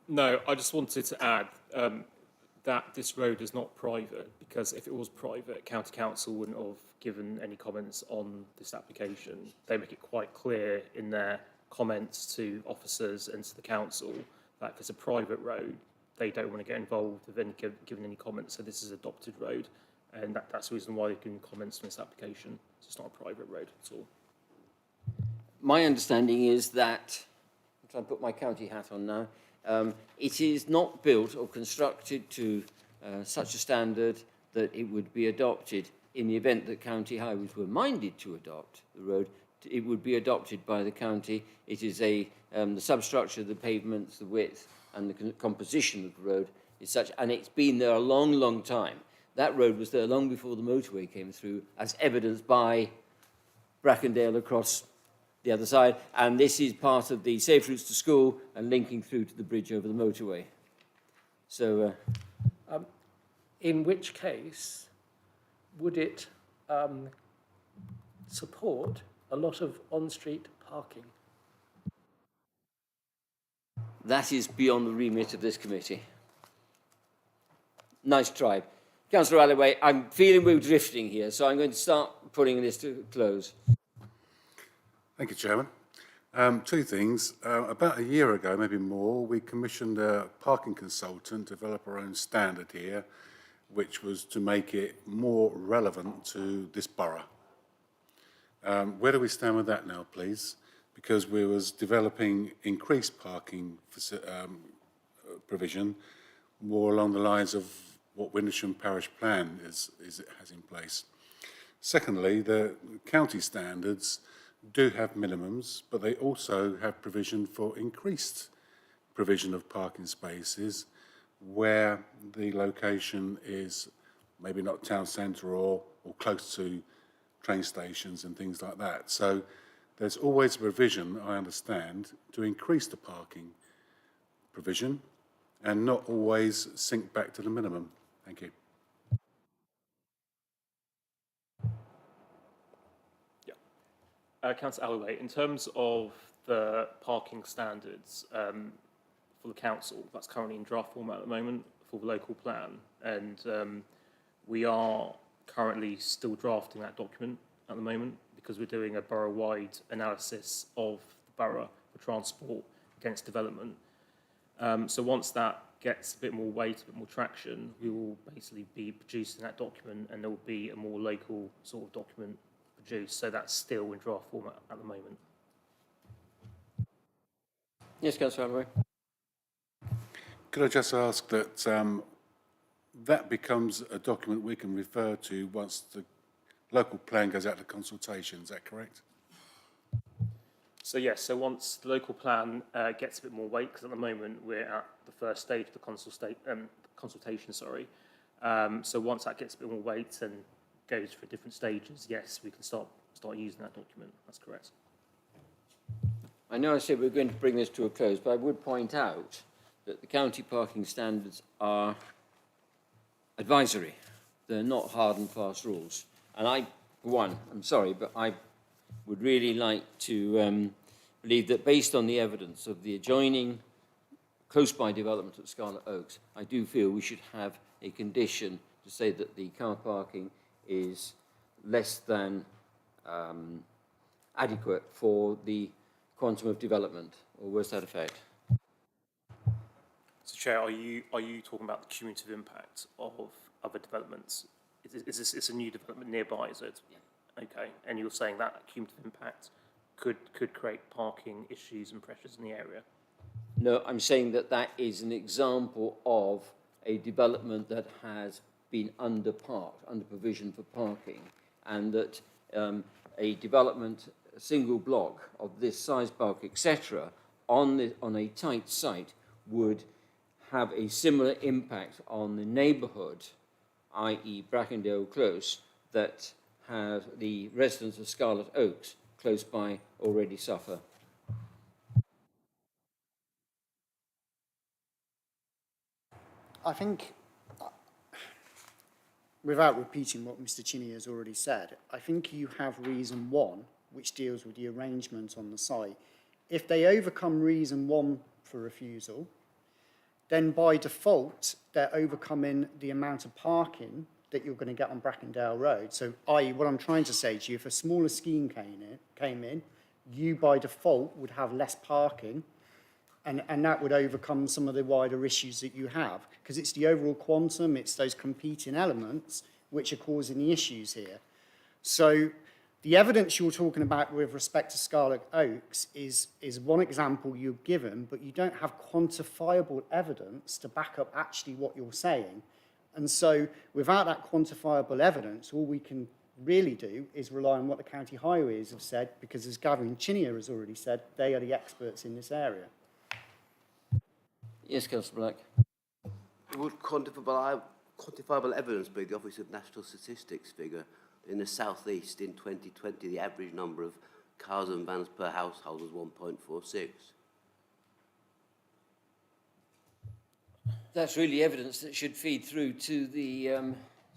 No, I just wanted to add that this road is not private, because if it was private, County Council wouldn't have given any comments on this application. They make it quite clear in their comments to officers and to the council that if it's a private road, they don't want to get involved with giving any comments. So this is an adopted road, and that's the reason why they've given comments on this application. So it's not a private road at all. My understanding is that, I'm trying to put my county hat on now, it is not built or constructed to such a standard that it would be adopted in the event that county highways were minded to adopt the road. It would be adopted by the county. It is the substructure, the pavements, the width, and the composition of the road is such, and it's been there a long, long time. That road was there long before the motorway came through, as evidenced by Brackendale across the other side, and this is part of the safe routes to school and linking through to the bridge over the motorway. So, in which case, would it support a lot of on-street parking? that is beyond the remit of this committee. Nice try. Councillor Allaway, I'm feeling we're drifting here, so I'm going to start putting this to close. Thank you, Chairman. Two things. About a year ago, maybe more, we commissioned a parking consultant to develop our own standard here, which was to make it more relevant to this borough. Where do we stand with that now, please? Because we was developing increased parking provision more along the lines of what Windlesham Parish Plan has in place. Secondly, the county standards do have minimums, but they also have provision for increased provision of parking spaces where the location is maybe not town centre or close to train stations and things like that. So there's always a provision, I understand, to increase the parking provision and not always sink back to the minimum. Thank you. Councillor Allaway, in terms of the parking standards for the council, that's currently in draft format at the moment for the local plan, and we are currently still drafting that document at the moment because we're doing a borough-wide analysis of the borough for transport against development. So once that gets a bit more weight, a bit more traction, we will basically be producing that document, and there will be a more local sort of document produced. So that's still in draft format at the moment. Yes, Councillor Allaway. Could I just ask that that becomes a document we can refer to once the local plan goes out to consultation, is that correct? So yes, so once the local plan gets a bit more weight, because at the moment we're at the first stage of the consultation, sorry. So once that gets a bit more weight and goes through different stages, yes, we can start using that document. That's correct. I know I said we're going to bring this to a close, but I would point out that the county parking standards are advisory. They're not hard and fast rules. And I'm sorry, but I would really like to believe that based on the evidence of the adjoining close-by development at Scarlet Oaks, I do feel we should have a condition to say that the car parking is less than adequate for the quantum of development, or worse to that effect. So Chair, are you talking about the cumulative impact of other developments? Is this it's a new development nearby, is it? Yeah. Okay, and you're saying that cumulative impact could create parking issues and pressures in the area? No, I'm saying that that is an example of a development that has been underparked, under provision for parking, and that a development, a single block of this size, bulk, etc., on a tight site would have a similar impact on the neighbourhood, i.e. Brackendale Close, that have the residents of Scarlet Oaks close by already suffer. I think, without repeating what Mr. Chinney has already said, I think you have reason one, which deals with the arrangement on the site. If they overcome reason one for refusal, then by default, they're overcoming the amount of parking that you're going to get on Brackendale Road. So, i.e., what I'm trying to say to you, if a smaller scheme came in, you by default would have less parking, and that would overcome some of the wider issues that you have, because it's the overall quantum, it's those competing elements which are causing the issues here. So the evidence you're talking about with respect to Scarlet Oaks is one example you've given, but you don't have quantifiable evidence to back up actually what you're saying. And so without that quantifiable evidence, all we can really do is rely on what the county highways have said, because as Gavin Chinney has already said, they are the experts in this area. Yes, Councillor Black. Would quantifiable evidence be the Office of National Statistics figure? In the South East in 2020, the average number of cars and vans per household was 1.46. That's really evidence that should feed through to the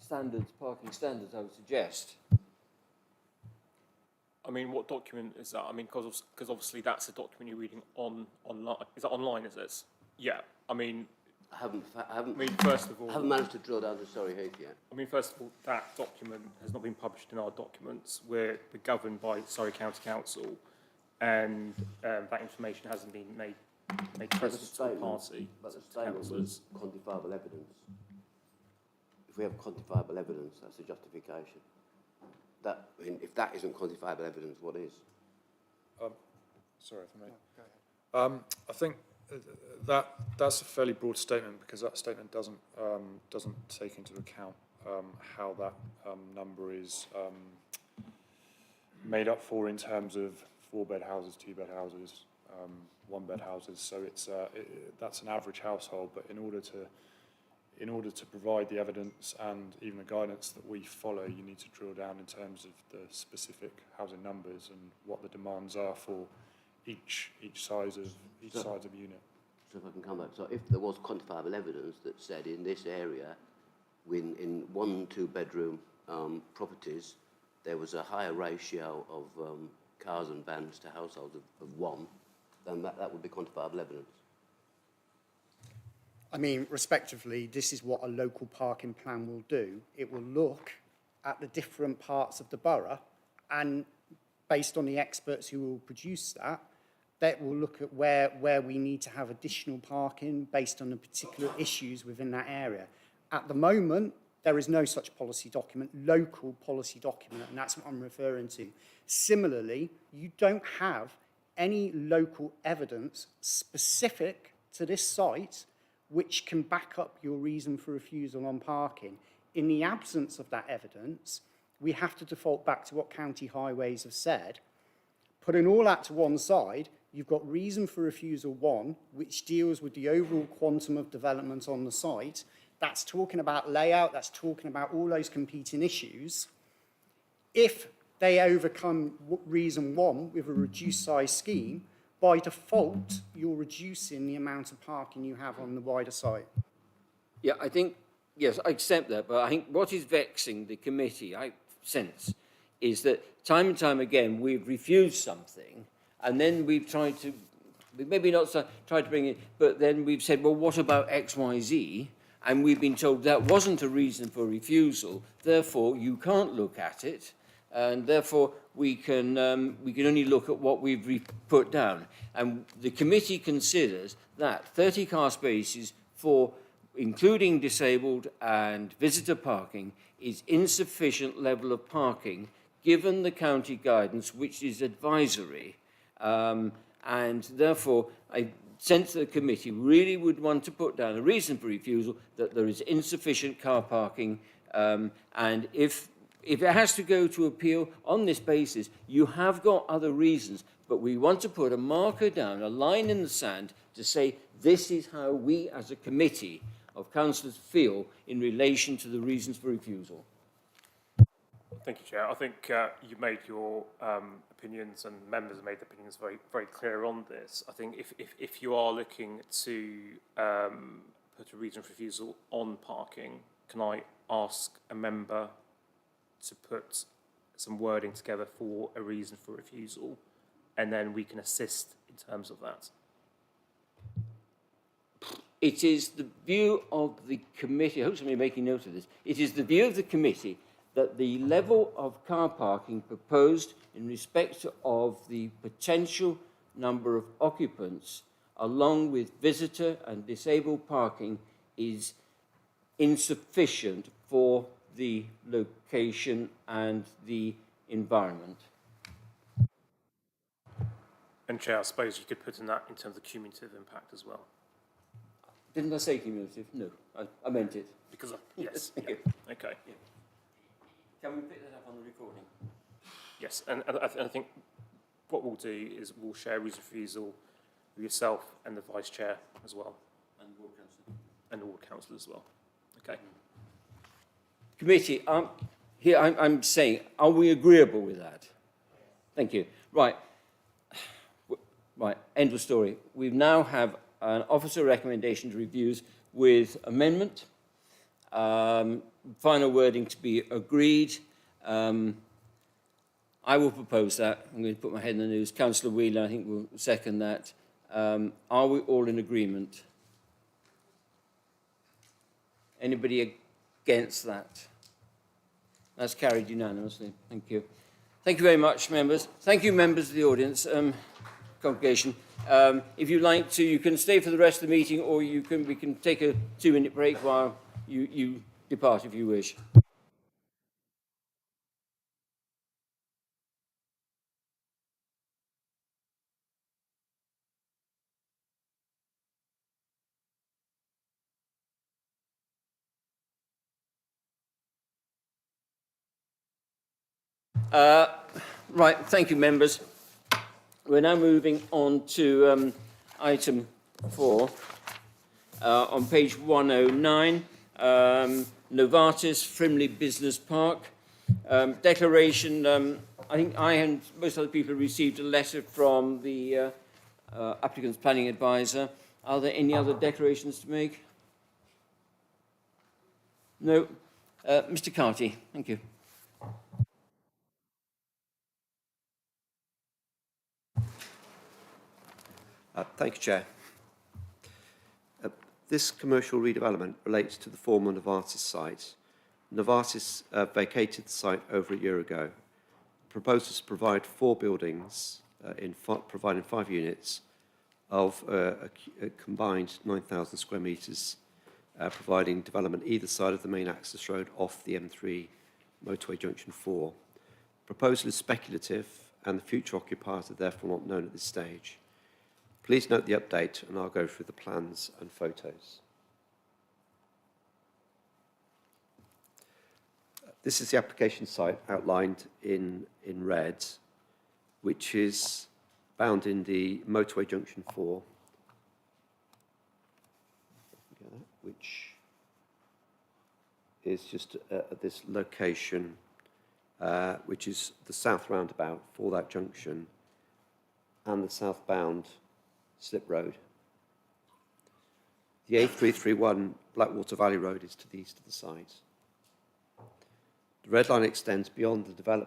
standards, parking standards, I would suggest. I mean, what document is that? I mean, because obviously that's a document you're reading online. Is that online, is this? Yeah. I mean... I haven't first of all... I haven't managed to drill down to Surrey Heath yet. I mean, first of all, that document has not been published in our documents. We're governed by Surrey County Council, and that information hasn't been made present to the party. But the statement was quantifiable evidence. If we have quantifiable evidence, that's a justification. That, I mean, if that isn't quantifiable evidence, what is? Sorry if I may. I think that's a fairly broad statement, because that statement doesn't take into account how that number is made up for in terms of 4-bed houses, 2-bed houses, 1-bed houses. So it's that's an average household. But in order to provide the evidence and even the guidance that we follow, you need to drill down in terms of the specific housing numbers and what the demands are for each size of unit. So if I can come back, so if there was quantifiable evidence that said in this area, in 1 2-bedroom properties, there was a higher ratio of cars and vans to households of 1, then that would be quantifiable evidence. I mean, respectively, this is what a local parking plan will do. It will look at the different parts of the borough, and based on the experts who will produce that will look at where we need to have additional parking based on the particular issues within that area. At the moment, there is no such policy document, local policy document, and that's what I'm referring to. Similarly, you don't have any local evidence specific to this site which can back up your reason for refusal on parking. In the absence of that evidence, we have to default back to what county highways have said. Putting all that to one side, you've got reason for refusal 1, which deals with the overall quantum of development on the site. That's talking about layout, that's talking about all those competing issues. If they overcome reason 1 with a reduced size scheme, by default, you're reducing the amount of parking you have on the wider site. Yeah, I think, yes, I accept that, but I think what is vexing the committee, I sense, is that time and time again we've refused something, and then we've tried to, maybe not tried to bring it, but then we've said, well, what about X, Y, Z? And we've been told that wasn't a reason for refusal, therefore you can't look at it, and therefore we can only look at what we've put down. And the committee considers that 30 car spaces for including disabled and visitor parking is insufficient level of parking given the county guidance, which is advisory. And therefore, sense that the committee really would want to put down a reason for refusal, that there is insufficient car parking, and if it has to go to appeal on this basis, you have got other reasons, but we want to put a marker down, a line in the sand, to say this is how we as a committee of councillors feel in relation to the reasons for refusal. Thank you, Chair. I think you made your opinions, and members have made their opinions very, very clear on this. I think if you are looking to put a reason for refusal on parking, can I ask a member to put some wording together for a reason for refusal, and then we can assist in terms of that? It is the view of the committee, I hope somebody making note of this, it is the view of the committee that the level of car parking proposed in respect of the potential number of occupants, along with visitor and disabled parking, is insufficient for the location and the environment. And Chair, I suppose you could put in that in terms of cumulative impact as well. Didn't I say cumulative? No, I meant it. Because yes, Thank yeah. you. Okay. Yeah. Can we pick that up on the recording? Yes, and I think what we'll do is we'll share reason for refusal with yourself and the Vice Chair as well. And the Ward Councillor. And the Ward Councillor as well. Okay. Committee, here I'm saying, are we agreeable with that? Thank you. Right. Right, end of story. We now have an officer recommendations reviews with amendment. Final wording to be agreed. I will propose that. I'm going to put my head in the news. Councillor Wheeler, I think, will second that. Are we all in agreement? Anybody against that? That's carried unanimously. Thank you. Thank you very much, members. Thank you, members of the audience, congregation. If you'd like to, you can stay for the rest of the meeting, or we can take a 2-minute break while you depart if you wish. Right, thank you, members. We're now moving on to item 4 on page 109, Novartis Frimley Business Park. Declaration, I think I and most other people received a letter from the applicant's planning advisor. Are there any other declarations to make? No. Mr. Carty, thank you. Thank you, Chair. This commercial redevelopment relates to the former Novartis site. Novartis vacated the site over a year ago. Proposes to provide 4 buildings, providing 5 units of a combined 9,000 square metres, providing development either side of the main access road off the M3 motorway junction 4. Proposal is speculative, and the future occupiers are therefore not known at this stage. Please note the update, and I'll go through the plans and photos. This is the application site outlined in red, which is bound in the motorway junction 4, which is just at this location, which is the south roundabout for that junction and the southbound slip road. The A331 Blackwater Valley Road is to the east of the site. The red line extends beyond the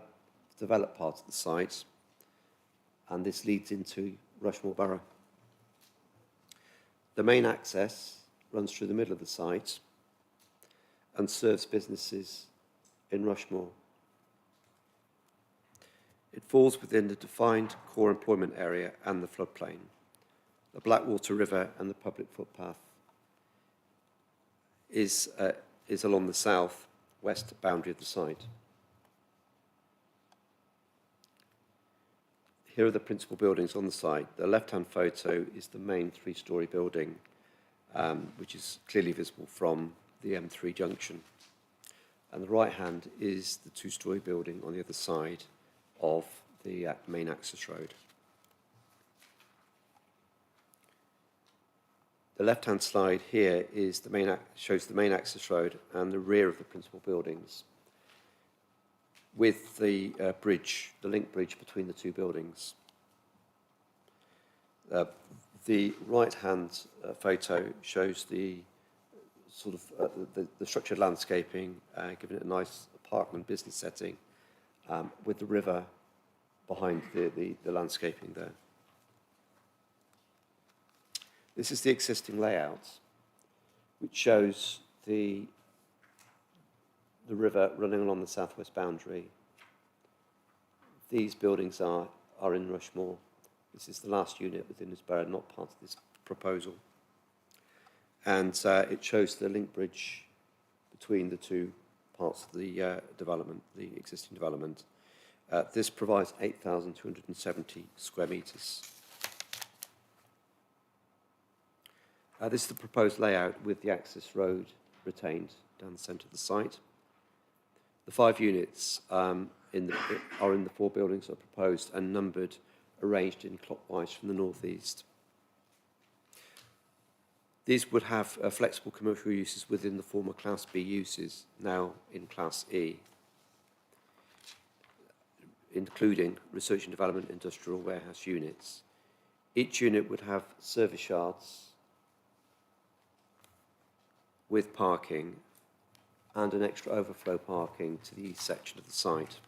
developed part of the site, and this leads into Rushmore Borough. The main access runs through the middle of the site and serves businesses in Rushmore. It falls within the defined core employment area and the floodplain. The Blackwater River and the public footpath is along the south-west boundary of the site. here are the principal buildings on the site. The left-hand photo is the main three-storey building, which is clearly visible from the M3 junction. And the right-hand is the two-storey building on the other side of the main access road. The left-hand slide here is the main shows the main access road and the rear of the principal buildings, with the bridge, the link bridge between the two buildings. The right-hand photo shows the sort of the structured landscaping, giving it a nice parkland business setting, with the river behind the landscaping there. This is the existing layout, which shows the river running along the southwest boundary. These buildings are in Rushmore. This is the last unit within this borough, not part of this proposal. And it shows the link bridge between the two parts of the development, the existing development. This provides 8,270 square metres. This is the proposed layout with the access road retained down the centre of the site. The 5 units are in the 4 buildings that are proposed and numbered, arranged in clockwise from the northeast. These would have flexible commercial uses within the former Class B uses, now in Class E, including research and development industrial warehouse units. Each unit would have service yards with parking and an extra overflow parking to the east section of the site.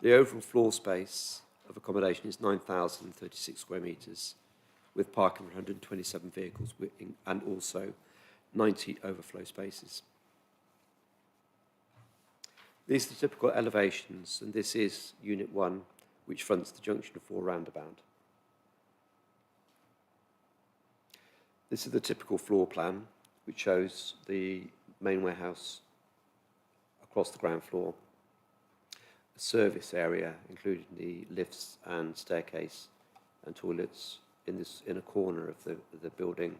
The overall floor space of accommodation is 9,036 square metres, with parking for 127 vehicles and also 90 overflow spaces. These are the typical elevations, and this is Unit 1, which fronts the junction of 4 roundabout. This is the typical floor plan, which shows the main warehouse across the ground floor, a service area, including the lifts and staircase and toilets in a corner of the building,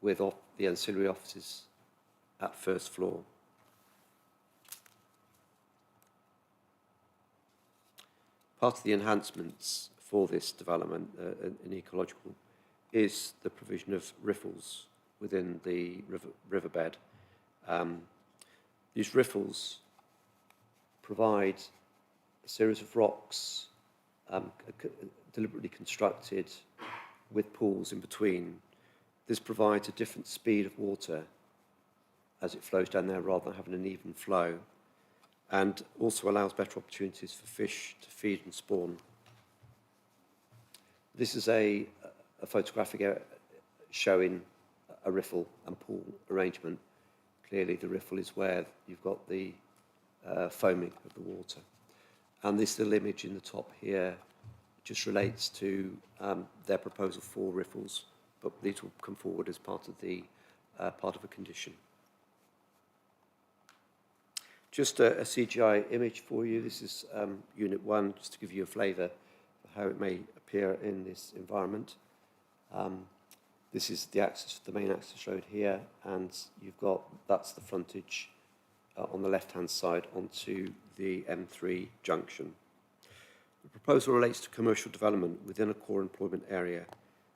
with the ancillary offices at first floor. Part of the enhancements for this development in ecological is the provision of riffles within the riverbed. These riffles provide a series of rocks deliberately constructed with pools in between. This provides a different speed of water as it flows down there rather than having an even flow, and also allows better opportunities for fish to feed and spawn. This is a photographic showing a riffle and pool arrangement. Clearly the riffle is where you've got the foaming of the water. And this little image in the top here just relates to their proposal for riffles, but these will come forward as part of a condition. Just a CGI image for you. This is Unit 1, just to give you a flavour of how it may appear in this environment. This is the main access road here, and that's the frontage on the left-hand side onto the M3 junction. The proposal relates to commercial development within a core employment area,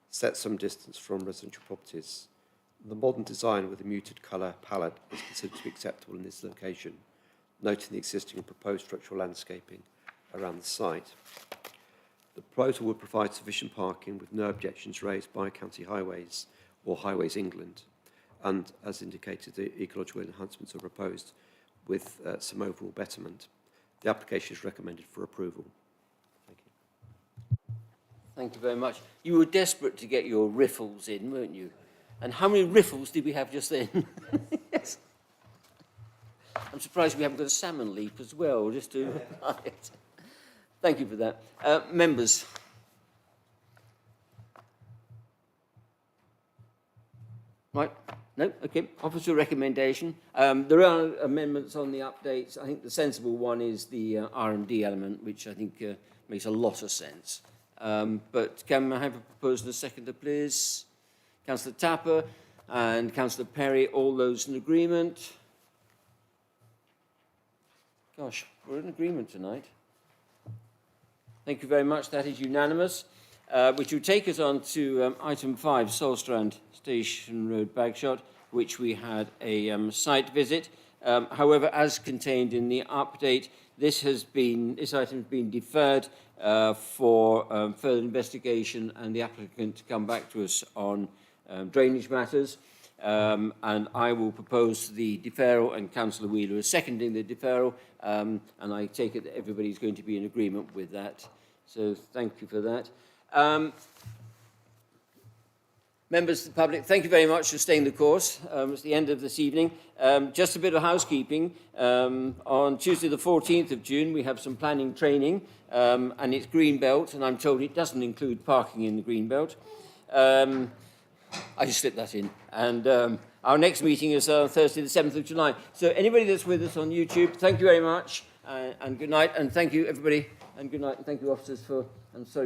set some distance from residential properties. The modern design with a muted colour palette is considered to be acceptable in this location, noting the existing and proposed structural landscaping around the site. The proposal would provide sufficient parking with no objections raised by County Highways or Highways England, and as indicated, the ecological enhancements are proposed with some overall betterment. The application is recommended for approval. Thank you. Thank you very much. You were desperate to get your riffles in, weren't you? And how many riffles did we have just then? Yes. I'm surprised we haven't got a salmon leap as well, just to it. Thank you for that. Members. Right. No? Okay. Officer recommendation. There are amendments on the updates. I think the sensible one is the R&D element, which I think makes a lot of sense. But can I have a proposer and a seconder, please? Councillor Tapper and Councillor Perry, all those in agreement? Gosh, we're in agreement tonight. Thank you very much. That is unanimous. Which will take us on to item 5, Solstrand Station Road Bagshot, which we had a site visit. However, as contained in the update, this item has been deferred for further investigation and the applicant to come back to us on drainage matters. And I will propose the deferral, and Councillor Wheeler is seconding the deferral, and I take it that everybody's going to be in agreement with that. So thank you for that. Members of the public, thank you very much for staying the course. It's the end of this evening. Just a bit of housekeeping. On Tuesday the 14th of June, we have some planning training, and it's Greenbelt, and I'm told it doesn't include parking in the Greenbelt. I just slipped that in. And our next meeting is Thursday the 7th of July. So anybody that's with us on YouTube, thank you very much, and good night, and thank you, everybody, and good night, and thank you, officers, for... I'm sorry.